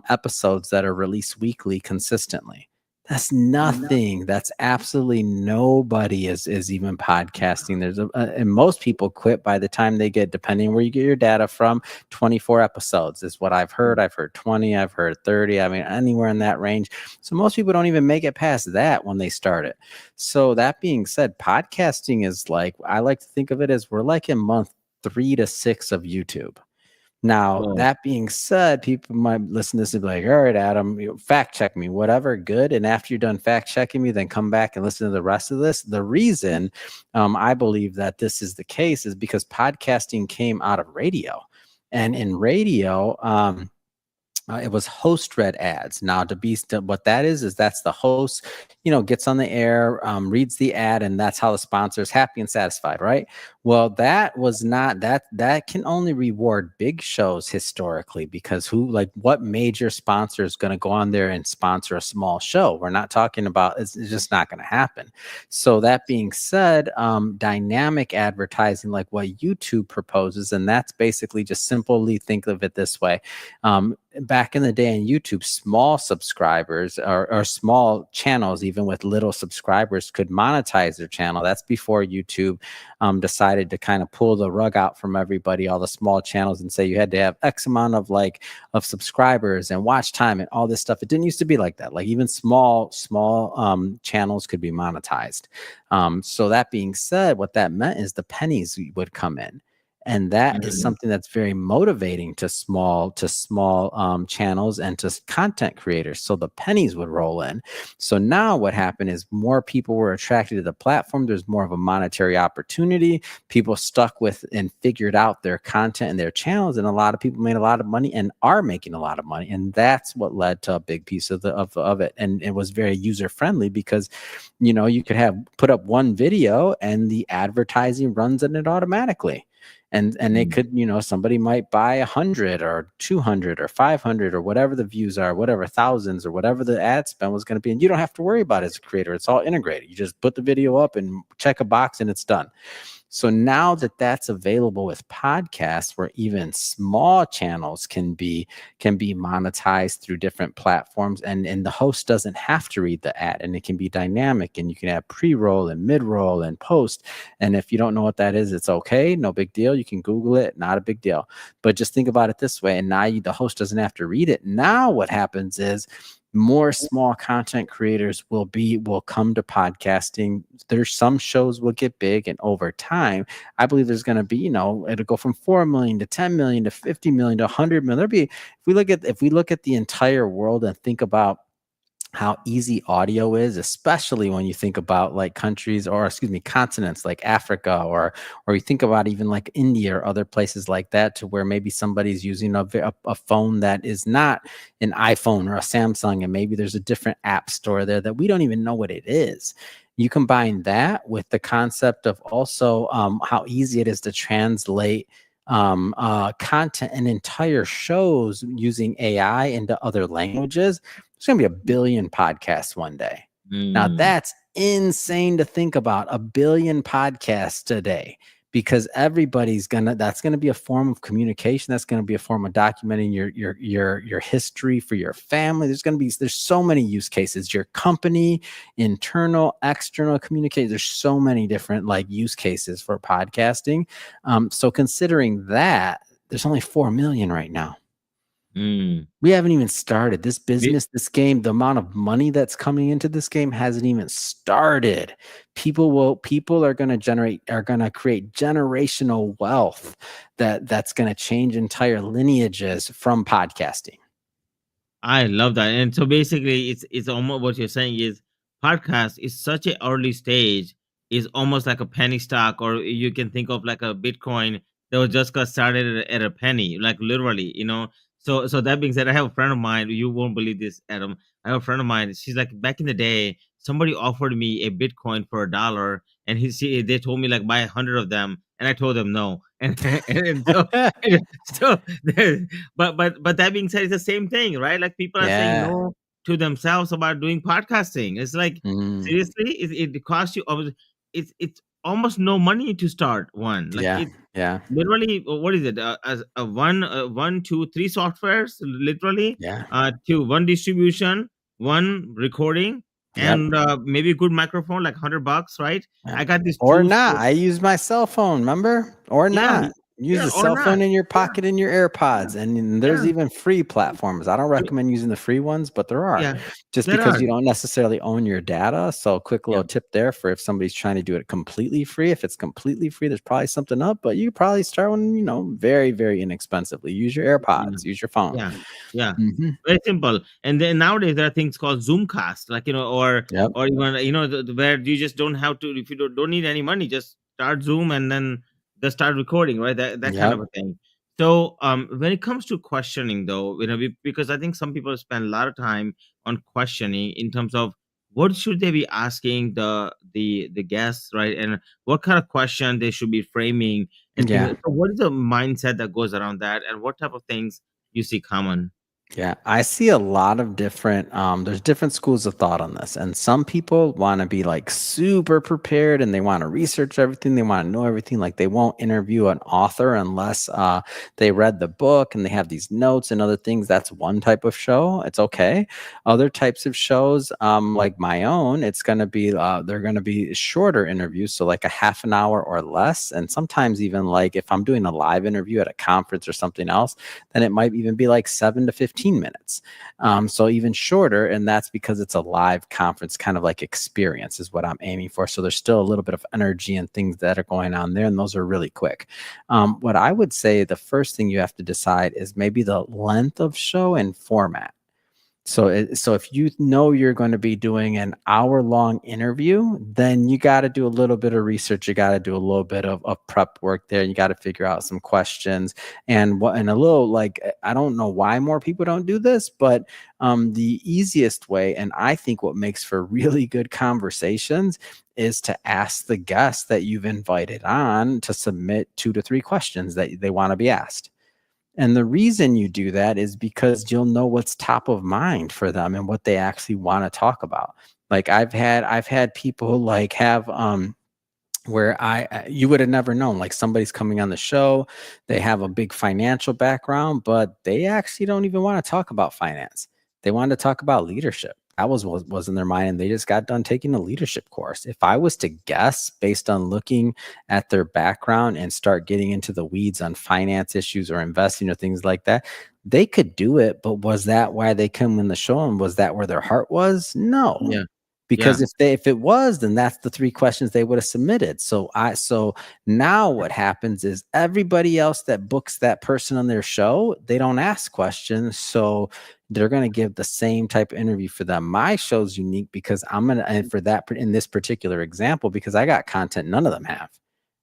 episodes that are released weekly consistently. That's nothing. That's absolutely nobody is even podcasting. And most people quit by the time they get, depending where you get your data from, 24 episodes is what I've heard. I've heard 20, I've heard 30. I mean, anywhere in that range. So most people don't even make it past that when they start it. So that being said, podcasting is like, I like to think of it as we're like in month 3 to 6 of YouTube. Now, Oh, that being said, people might listen to this and be like, all right, Adam, fact check me, whatever, good. And after you're done fact checking me, then come back and listen to the rest of this. The reason I believe that this is the case is because podcasting came out of radio. And in radio, it was host read ads. Now, what that is that's the host, gets on the air, reads the ad, and that's how the sponsor is happy and satisfied, right? Well, that was not that. That can only reward big shows historically because what major sponsor is going to go on there and sponsor a small show? We're not talking about. It's just not going to happen. So that being said, dynamic advertising, like what YouTube proposes, and that's basically just simply think of it this way. Back in the day on YouTube, small subscribers or small channels, even with little subscribers, could monetize their channel. That's before YouTube decided to kind of pull the rug out from everybody, all the small channels, and say you had to have X amount of subscribers and watch time and all this stuff. It didn't used to be like that. Like even small channels could be monetized. So that being said, what that meant is the pennies would come in. And that is mhm. something that's very motivating to small channels and to content creators. So the pennies would roll in. So now what happened is more people were attracted to the platform. There's more of a monetary opportunity. People stuck with and figured out their content and their channels, and a lot of people made a lot of money and are making a lot of money. And that's what led to a big piece of it. And it was very user friendly because you could have put up one video and the advertising runs in it automatically. And it could, somebody might buy 100 or 200 or 500 or whatever the views are, whatever thousands or whatever the ad spend was going to be. And you don't have to worry about it as a creator. It's all integrated. You just put the video up and check a box and it's done. So now that that's available with podcasts, where even small channels can be monetized through different platforms, and the host doesn't have to read the ad, and it can be dynamic, and you can have pre-roll and mid-roll and post. And if you don't know what that is, it's okay, no big deal. You can Google it, not a big deal. But just think about it this way, and now the host doesn't have to read it. Now what happens is more small content creators will come to podcasting. There's some shows will get big, and over time I believe there's going to be, it'll go from 4 million to 10 million to 50 million to 100 million. There'll be, if we look at the entire world and think about how easy audio is, especially when you think about like countries, or excuse me, continents like Africa, or you think about even like India or other places like that, to where maybe somebody's using a phone that is not an iPhone or a Samsung, and maybe there's a different app store there that we don't even know what it is. You combine that with the concept of also how easy it is to translate content and entire shows using AI into other languages. There's going to be a billion podcasts one day. Now, Mm. that's insane to think about, a billion podcasts today, because that's gonna be a form of communication. That's gonna be a form of documenting your history for your family. There's so many use cases. Your company, internal, external communication. There's so many different like use cases for podcasting. So considering that, there's only 4 million right now. Mm. We haven't even started this business, this game. The amount of money that's coming into this game hasn't even started. People are going to create generational wealth that's going to change entire lineages from podcasting. I love that. And so basically it's almost what you're saying is podcast is such a early stage, is almost like a penny stock, or you can think of like a Bitcoin that was just got started at a penny, like literally, So that being said, I have a friend of mine, you won't believe this, Adam. I have a friend of mine, she's like, back in the day, somebody offered me a Bitcoin for $1, and they told me like buy 100 of them, and I told them no. And so so but that being said, it's the same thing, right? Like people are saying Yeah. no to themselves about doing podcasting. It's like, Mm. seriously, it costs you it's almost no money to start one. Like Yeah. it Yeah. literally, what is it, as a one, two, three softwares, literally, Yeah. to one distribution, one recording, Yep. and maybe a good microphone, like $100, right? Yeah. I got these Or two not. I use my cell phone, remember? Or yeah, not. Use yeah, a or cell not. phone in your Yeah, pocket in your AirPods. And there's yeah, even free platforms. I don't recommend using the free ones, but there are. yeah, Just there because are. you don't necessarily own your data. So quick Yeah. little tip there for if somebody's trying to do it completely free. If it's completely free, there's probably something up, but you probably start one, very, very inexpensively. Use your Yeah, AirPods, use your phone. yeah, yeah. Hmm. Very simple. And then nowadays there are things called Zoomcast, like, Yep. or even, where you just don't have to, if you don't need any money, just start Zoom and then just start recording, right? That kind of Yep. a thing. So when it comes to questioning, though, because I think some people spend a lot of time on questioning in terms of what should they be asking the guests, right? And what kind of question they should be framing and things. Yeah. So what is the mindset that goes around that, and what type of things you see common? Yeah, I see a lot of different there's different schools of thought on this. And some people want to be like super prepared and they want to research everything, they want to know everything. Like they won't interview an author unless they read the book and they have these notes and other things. That's one type of show. It's okay. Other types of shows, like my own, it's gonna be they're gonna be shorter interviews, so like a half an hour or less. And sometimes even like if I'm doing a live interview at a conference or something else, then it might even be like 7 to 15 minutes. So even shorter. And that's because it's a live conference kind of like experience is what I'm aiming for. So there's still a little bit of energy and things that are going on there. And those are really quick. What I would say the first thing you have to decide is maybe the length of show and format. So if you know you're going to be doing an hour-long interview, then you got to do a little bit of research. You got to do a little bit of prep work there. You got to figure out some questions and a little like I don't know why more people don't do this, but the easiest way, and I think what makes for really good conversations, is to ask the guests that you've invited on to submit 2 to 3 questions that they want to be asked. And the reason you do that is because you'll know what's top of mind for them and what they actually want to talk about. Like I've had people like have where you would have never known, like somebody's coming on the show, they have a big financial background, but they actually don't even want to talk about finance. They wanted to talk about leadership. That was in their mind, and they just got done taking a leadership course. If I was to guess based on looking at their background and start getting into the weeds on finance issues or investing or things like that, they could do it. But was that why they come in the show, and was that where their heart was? No. Yeah, Because yeah. if it was, then that's the 3 questions they would have submitted. So now what happens is everybody else that books that person on their show, they don't ask questions. So they're going to give the same type of interview for them. My show's unique because and for that, in this particular example, because I got content none of them have.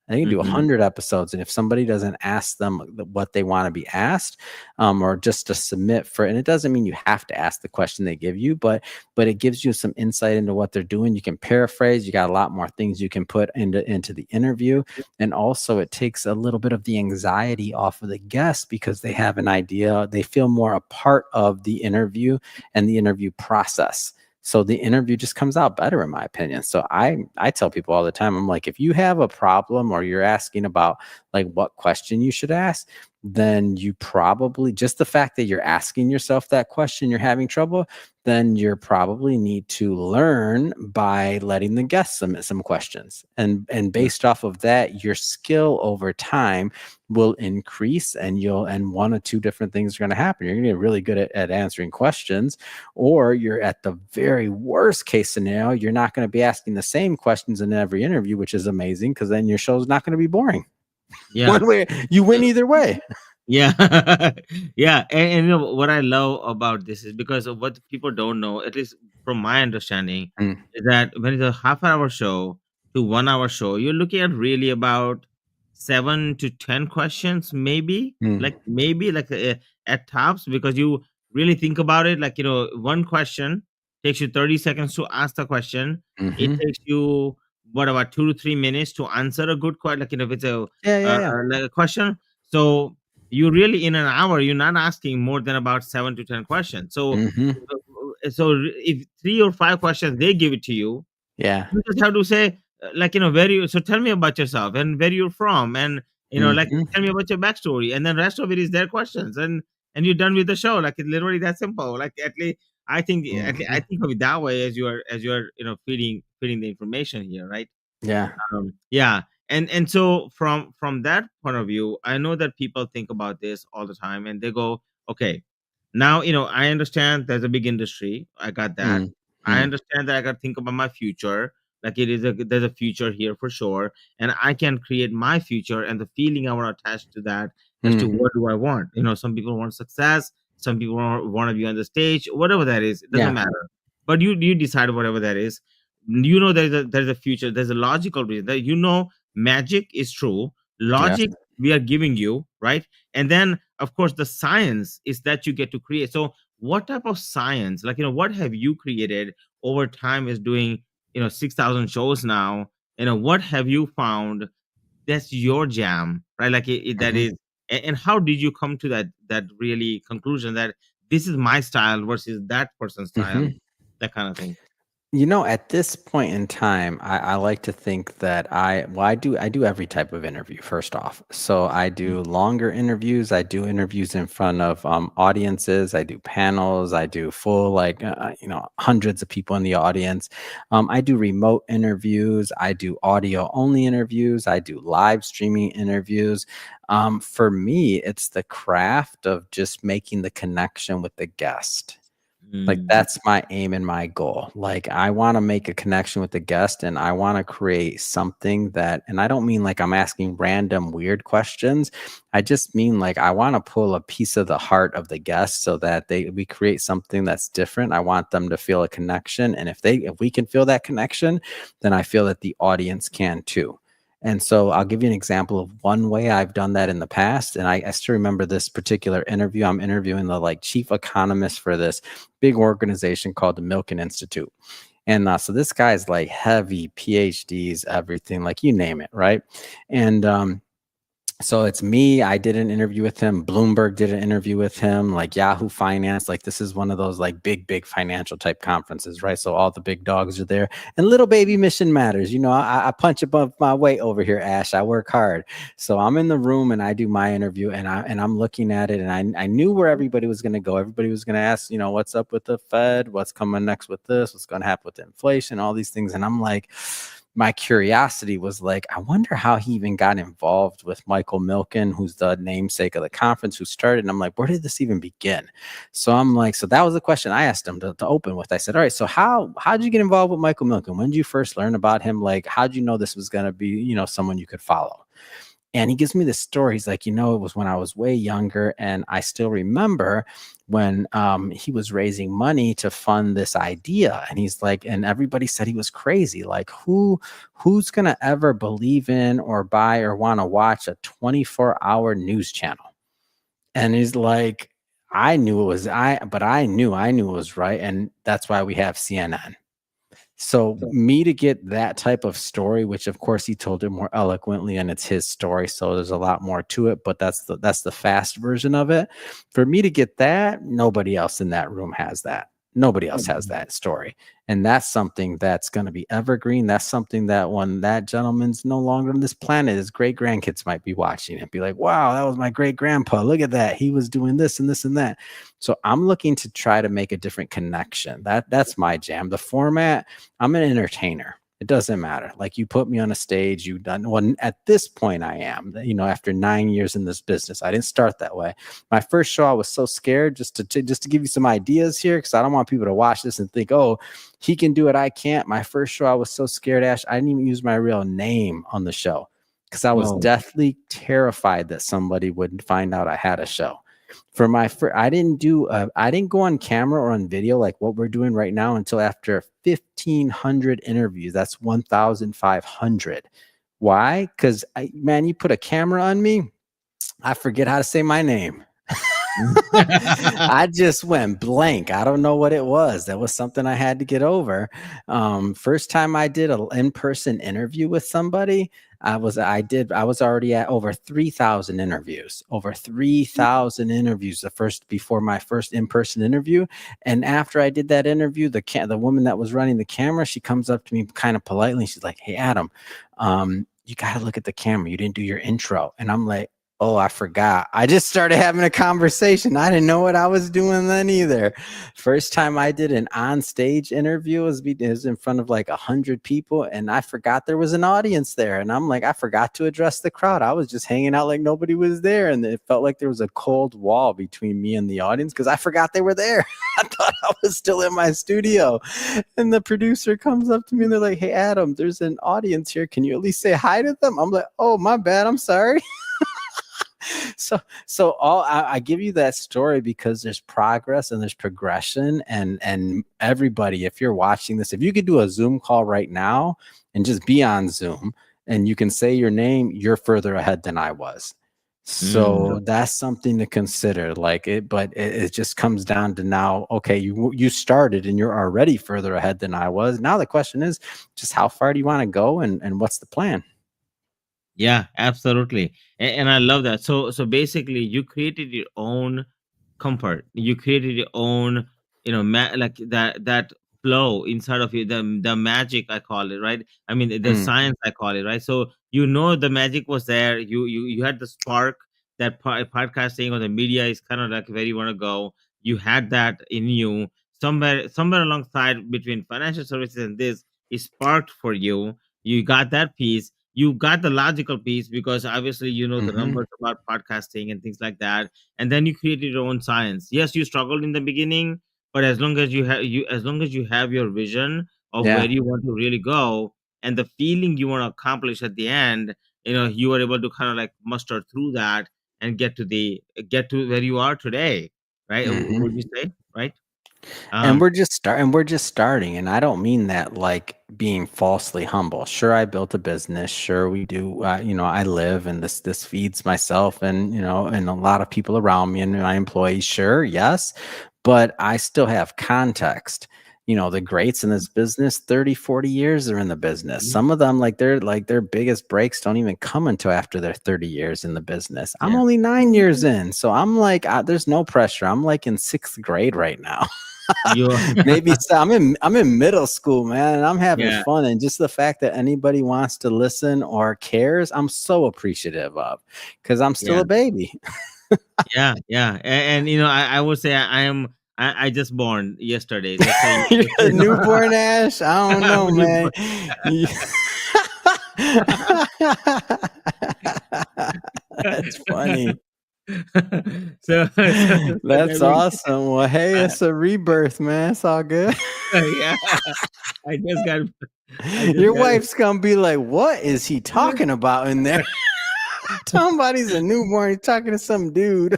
I can do Mhm. 100 episodes, and if somebody doesn't ask them what they want to be asked, or just to submit for, and it doesn't mean you have to ask the question they give you, but it gives you some insight into what they're doing. You can paraphrase. You got a lot more things you can put into the interview, and also it takes a little bit of the anxiety off of the guest because they have an idea. They feel more a part of the interview and the interview process. So the interview just comes out better, in my opinion. So I tell people all the time, I'm like, if you have a problem or you're asking about like what question you should ask, then you probably, just the fact that you're asking yourself that question, you're having trouble, then you're probably need to learn by letting the guests submit some questions. And Yeah. based off of that, your skill over time will increase, and you'll, and one of two different things are going to happen. You're going to get really good at answering questions, or you're at the very worst case scenario, you're not going to be asking the same questions in every interview, which is amazing because then your show's not going to be boring. Yeah. One way, you win either way. Yeah. Yeah. And you know what I love about this is because of what people don't know, at least from my understanding, Mm, is that when it's a half hour show to 1 hour show, you're looking at really about 7 to 10 questions, maybe, mm, like at tops, because you really think about it. Like, one question takes you 30 seconds to ask the question. It hmm. takes you, what, about 2 to 3 minutes to answer a good question. Like, if it's Yeah, yeah, yeah. like a question. So you really, in an hour, you're not asking more than about 7 to 10 questions. Hmm. If 3 or 5 questions they give it to you, Yeah. you just have to say, where you, so tell me about yourself and where you're from, and Hmm. tell me about your backstory, and then rest of it is their questions, and you're done with the show. Like, it's literally that simple. Like, at least I Hmm. think of it that way, as you are feeding the information here, right? Yeah. Yeah. And so from that point of view, I know that people think about this all the time, and they go, okay, now, I understand there's a big industry. I got that. I Mm-hmm. understand that I got to think about my future. Like, there's a future here for sure, and I can create my future and the feeling I want to attach to that, as to Hmm. what do I want. Some people want success, some people want to be on the stage, whatever that is. It doesn't Yeah. matter. But you decide whatever that is. There's a future. There's a logical reason that, magic is true. Yes. Logic we are giving you, right? And then, of course, the science is that you get to create. So what type of science, like, what have you created over time, is doing 6,000 shows now? What have you found that's your jam, right? Like, that Hmm. is. And how did you come to that really conclusion that this is my style versus that person's style, Hmm. that kind of thing? At this point in time, I like to think that I do every type of interview first off. So I do longer interviews. I do interviews in front of audiences. I do panels. I do full like hundreds of people in the audience. I do remote interviews. I do audio only interviews. I do live streaming interviews. For me, it's the craft of just making the connection with the guest. Like, Mm. that's my aim and my goal. Like, I wanna make a connection with the guest, and I wanna create something that, and I don't mean like I'm asking random weird questions. I just mean like I wanna pull a piece of the heart of the guest so that we create something that's different. I want them to feel a connection, and if we can feel that connection, then I feel that the audience can too. And so I'll give you an example of one way I've done that in the past. And I still remember this particular interview. I'm interviewing the like chief economist for this big organization called the Milken Institute. And so this guy's like heavy PhDs, everything, like you name it, right? And so it's me. I did an interview with him. Bloomberg did an interview with him, like Yahoo Finance. Like, this is one of those like big financial type conferences, right? So all the big dogs are there. And little baby Mission Matters. I punch above my weight over here, Ash. I work hard. So I'm in the room and I do my interview, and I'm looking at it, and I knew where everybody was going to go. Everybody was going to ask, what's up with the Fed? What's coming next with this? What's going to happen with inflation? All these things. And I'm like, my curiosity was like, I wonder how he even got involved with Michael Milken, who's the namesake of the conference, who started. And I'm like, where did this even begin? So I'm like, so that was the question I asked him to open with. I said, all right, so how did you get involved with Michael Milken? When did you first learn about him? Like, how did you know this was going to be, someone you could follow? And he gives me this story. He's like, it was when I was way younger. And I still remember when he was raising money to fund this idea. And he's like, and everybody said he was crazy. Like, who's going to ever believe in or buy or want to watch a 24-hour news channel? And he's like, I knew it was but I knew it was right. And that's why we have CNN. So me to get that type of story, which of course he told it more eloquently and it's his story, so there's a lot more to it, but that's the fast version of it. For me to get that, nobody else in that room has that. Nobody else has that story. And that's something that's going to be evergreen. That's something that when that gentleman's no longer on this planet, his great grandkids might be watching and be like, wow, that was my great grandpa. Look at that. He was doing this and this and that. So I'm looking to try to make a different connection. That's my jam. The format, I'm an entertainer. It doesn't matter. Like you put me on a stage, you done well. At this point, I am. After 9 years in this business, I didn't start that way. My first show, I was so scared. Just to give you some ideas here, because I don't want people to watch this and think, oh, he can do it, I can't. My first show, I was so scared, Ash. I didn't even use my real name on the show because I was Whoa. deathly terrified that somebody would find out I had a show. For my first, I didn't go on camera or on video like what we're doing right now until after 1,500 interviews. That's 1,500. Why? Because man, you put a camera on me, I forget how to say my name. I just went blank. I don't know what it was. That was something I had to get over. First time I did an in-person interview with somebody, I was already at over 3,000 interviews. Over 3,000 interviews before my first in-person interview. And after I did that interview, the woman that was running the camera, she comes up to me kind of politely. She's like, "Hey, Adam, you got to look at the camera. You didn't do your intro." And I'm like, "Oh, I forgot." I just started having a conversation. I didn't know what I was doing then either. First time I did an on-stage interview was in front of like 100 people, and I forgot there was an audience there. And I'm like, I forgot to address the crowd. I was just hanging out like nobody was there, and it felt like there was a cold wall between me and the audience because I forgot they were there. I thought I was still in my studio. And the producer comes up to me and they're like, "Hey, Adam, there's an audience here. Can you at least say hi to them?" I'm like, "Oh, my bad. I'm sorry." I give you that story because there's progress and there's progression, and everybody, if you're watching this, if you could do a Zoom call right now and just be on Zoom and you can say your name, you're further ahead than I was. So that's something to consider. But it just comes down to now, okay, you started and you're already further ahead than I was. Now the question is just how far do you want to go, and what's the plan? Yeah, absolutely. And I love that. So basically you created your own comfort. You created your own, like that flow inside of you, the magic I call it, right? I mean the Mm, science I call it, right? So the magic was there. You had the spark that podcasting or the media is kind of like where you want to go. You had that in you somewhere alongside between financial services and this is sparked for you. You got that piece, you got the logical piece because obviously you know the hmm. numbers about podcasting and things like that, and then you created your own science. Yes, you struggled in the beginning, but as long as you have your vision of where Yeah. you want to really go and the feeling you want to accomplish at the end, you are able to kind of like muster through that and get to where you are today, right? Hmm. Would you say, right? And um we're just starting. And I don't mean that like being falsely humble. Sure, I built a business. Sure, we do. I live, and this feeds myself, and a lot of people around me and my employees. Sure, yes, but I still have context. The greats in this business, 30, 40 years they're in the business. mhm. Some of them, their biggest breaks don't even come until after they're 30 years in the business. I'm Yeah. only 9 years in. So I'm like, there's no pressure. I'm like in sixth grade right now. You Maybe so. I'm in middle school, man, and I'm having yeah, fun. And just the fact that anybody wants to listen or cares, I'm so appreciative of, because I'm still yeah, a baby. yeah. And I would say I just born yesterday. That's why You're a you know, newborn, Ash. I don't I'm know, a man. newborn. You- That's funny. So that That's means awesome. Well, hey, I, it's a rebirth, man. It's all good. yeah, I just got I just Your got wife's gonna be like, "What is he talking about in there?" Somebody's a newborn. He's talking to some dude.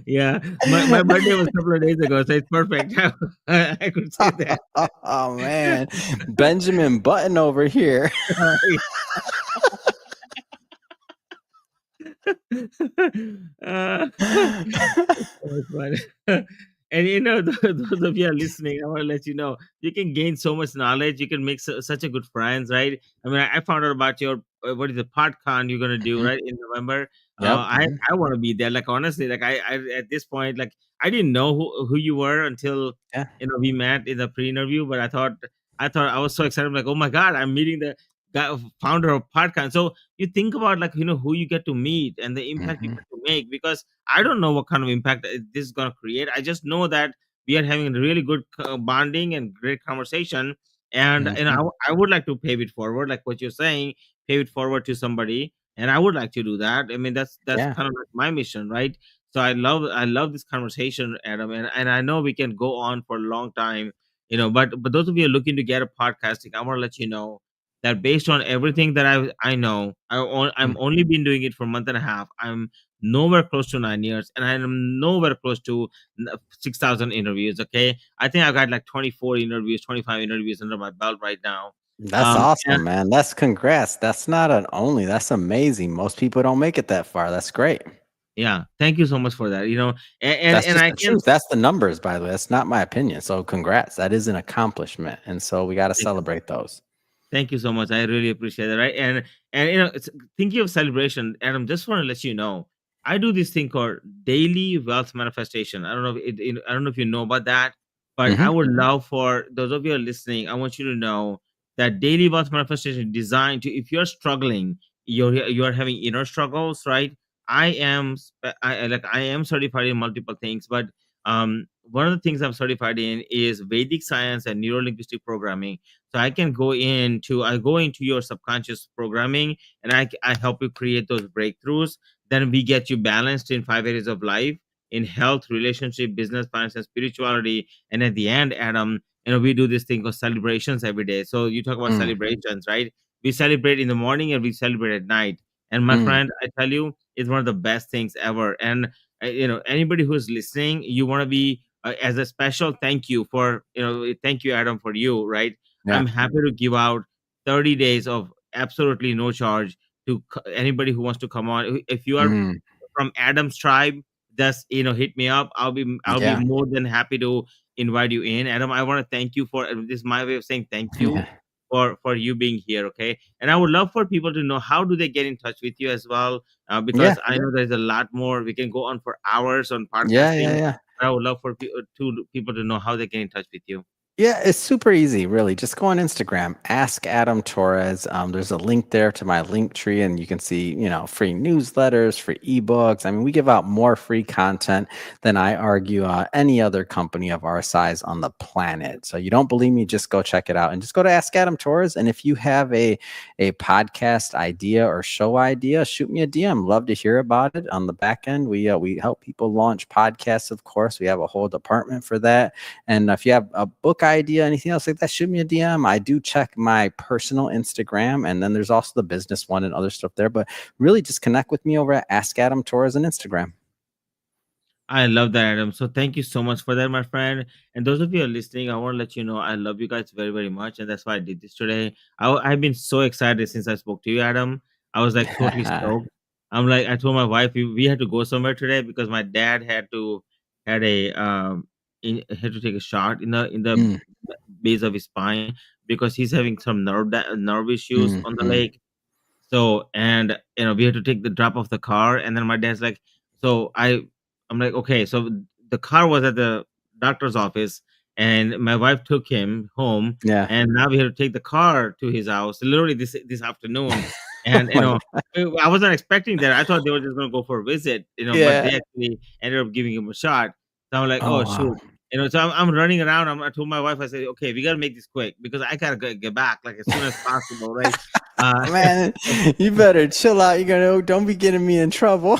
yeah. My birthday was a couple of days ago, so it's perfect. I could say that. Oh man, Benjamin Button over here. uh, so much fun. And those of you are listening, I want to let you know you can gain so much knowledge. You can make such a good friends, right? I mean, I found out about your what is the PodCon you're gonna do Mhm. right in November. Yep. Mhm. I want to be there. Like honestly, like I at this point, like I didn't know who you were until Yeah. we met in the pre-interview. But I thought I was so excited. I'm like, oh my god, I'm meeting the guy, founder of PodCon. So you think about like who you get to meet and the impact you Mhm. get to make, because I don't know what kind of impact this is gonna create. I just know that we are having a really good bonding and great conversation. And Mhm. I would like to pay it forward, like what you're saying, pay it forward to somebody, and I would like to do that. I mean, that's Yeah. kind of like my mission, right? So I love this conversation, Adam, and I know we can go on for a long time, but those of you looking to get a podcasting, I want to let you know that based on everything that I know, I'm Mm. only been doing it for a month and a half. I'm nowhere close to 9 years, and I'm nowhere close to 6,000 interviews. Okay, I think I got like 24 interviews, 25 interviews under my belt right now. That's And awesome, man. That's congrats. That's not an only. That's amazing. Most people don't make it that far. That's great. yeah, thank you so much for that. That's And just I the can truth. That's the numbers, by the way. That's not my opinion. So congrats. That is an accomplishment. And so we got to thank you. celebrate those. Thank you so much. I really appreciate it. Right. And it's thinking of celebration, Adam, just want to let you know, I do this thing called daily wealth manifestation. I don't know I don't know if you know about that, but I Mhm. would love for those of you who are listening, I want you to know that daily wealth manifestation is designed to, if you're struggling, you're having inner struggles, right? I am certified in multiple things, but one of the things I'm certified in is Vedic science and neuro linguistic programming. So I go into your subconscious programming, and I help you create those breakthroughs. Then we get you balanced in 5 areas of life: in health, relationship, business, finance, and spirituality. And at the end, Adam, we do this thing called celebrations every day. So you talk about Mm, celebrations, right? We celebrate in the morning and we celebrate at night. And my mm. friend, I tell you, it's one of the best things ever. And anybody who's listening, you want to be as a special thank you for thank you, Adam, for you, right? Yeah. I'm happy to give out 30 days of absolutely no charge to anybody who wants to come on. If you are Mm. from Adam's tribe, just hit me up. I'll be Yeah. more than happy to invite you in. Adam, I want to thank you for this is my way of saying thank you Yeah. for you being here. Okay, and I would love for people to know, how do they get in touch with you as well, Yeah. because I know there's a lot more. We can go on for hours on Yeah. podcasting. Yeah. I would love for people to know how they get in touch with you. Yeah, it's super easy, really. Just go on Instagram, ask Adam Torres. There's a link there to my link tree, and you can see, free newsletters, free ebooks. I mean, we give out more free content than I argue any other company of our size on the planet. So you don't believe me? Just go check it out, and just go to Ask Adam Torres. And if you have a podcast idea or show idea, shoot me a DM. Love to hear about it. On the back end, we help people launch podcasts. Of course, we have a whole department for that. And if you have a book idea, anything else like that, shoot me a DM. I do check my personal Instagram, and then there's also the business one and other stuff there. But really, just connect with me over at Ask Adam Torres on Instagram. I love that, Adam. So thank you so much for that, my friend. And those of you who are listening, I want to let you know I love you guys very, very much, and that's why I did this today. I've been so excited since I spoke to you, Adam. I was like totally stoked. I told my wife we had to go somewhere today because my dad had a had to take a shot in the Mm, base of his spine because he's having some nerve issues mm, on the mm. leg. So, and we had to take the drop off the car, and then my dad's like, so I'm like, okay. So the car was at the doctor's office, and my wife took him home, Yeah. and now we had to take the car to his house, literally this afternoon. And Oh my God. I wasn't expecting that. I thought they were just gonna go for a visit, but Yeah. they actually ended up giving him a shot. So I'm like, Oh oh shoot. wow. So I'm running around. I told my wife, I said, okay, we gotta make this quick because I gotta get back like as soon as possible, right? Uh, Man, you better chill out. You're gonna don't be getting me in trouble.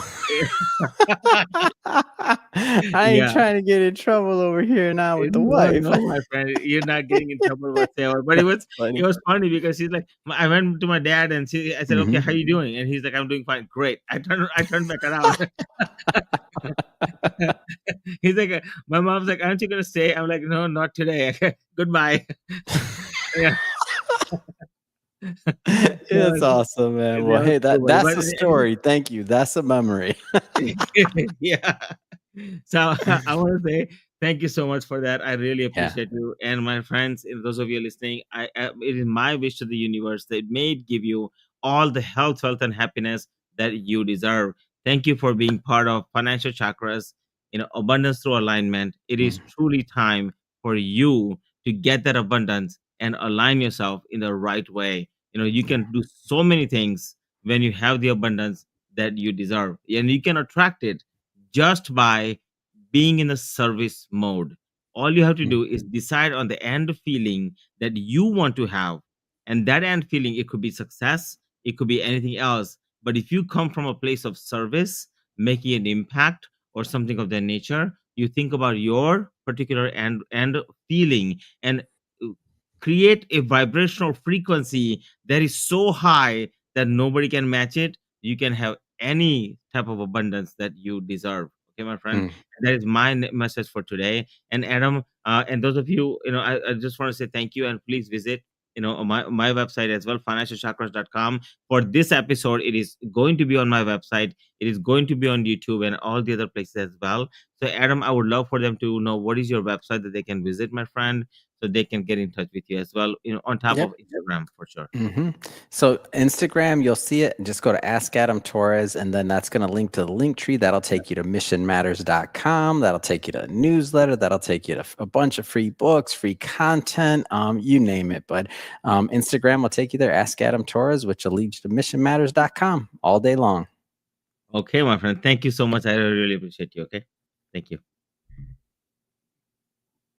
I ain't yeah. trying to get in trouble over here now with the No, wife. no, my friend, you're not getting in trouble whatsoever. But it was That's it funny. was funny because she's like, I went to my dad and I said, okay, Mhm. how you doing? And he's like, I'm doing fine, great. I turned back around. He's like, my mom's like, aren't you gonna stay? I'm like, no, not today. Goodbye. Yeah, It's awesome, man. Well, that was hey, so funny. that's a story. Thank you. That's a memory. Yeah. So I want to say thank you so much for that. I really Yeah. appreciate you and my friends. And those of you listening, it is my wish to the universe that may it give you all the health, wealth, and happiness that you deserve. Thank you for being part of Financial Chakras, abundance through alignment. It is truly time for you to get that abundance and align yourself in the right way. You can do so many things when you have the abundance that you deserve, and you can attract it just by being in a service mode. All you have to do is decide on the end feeling that you want to have. And that end feeling, it could be success, it could be anything else. But if you come from a place of service, making an impact or something of that nature, you think about your particular end feeling and uh, create a vibrational frequency that is so high that nobody can match it. You can have any type of abundance that you deserve. Okay, my friend. Mm. That is my message for today. And Adam, and those of you, I just want to say thank you, and please visit, my website as well, financialchakras.com. For this episode, it is going to be on my website. It is going to be on YouTube and all the other places as well. So, Adam, I would love for them to know what is your website that they can visit, my friend, so they can get in touch with you as well, on top of Yep. Instagram for sure. So Instagram, you'll see it. Just go to Ask Adam Torres, and then that's going to link to the link tree. That'll take you to missionmatters.com. That'll take you to a newsletter. That'll take you to a bunch of free books, free content, you name it. But Instagram will take you there. Ask Adam Torres, which will lead you to missionmatters.com all day long. Okay, my friend. Thank you so much. I really appreciate you. Okay. Thank you.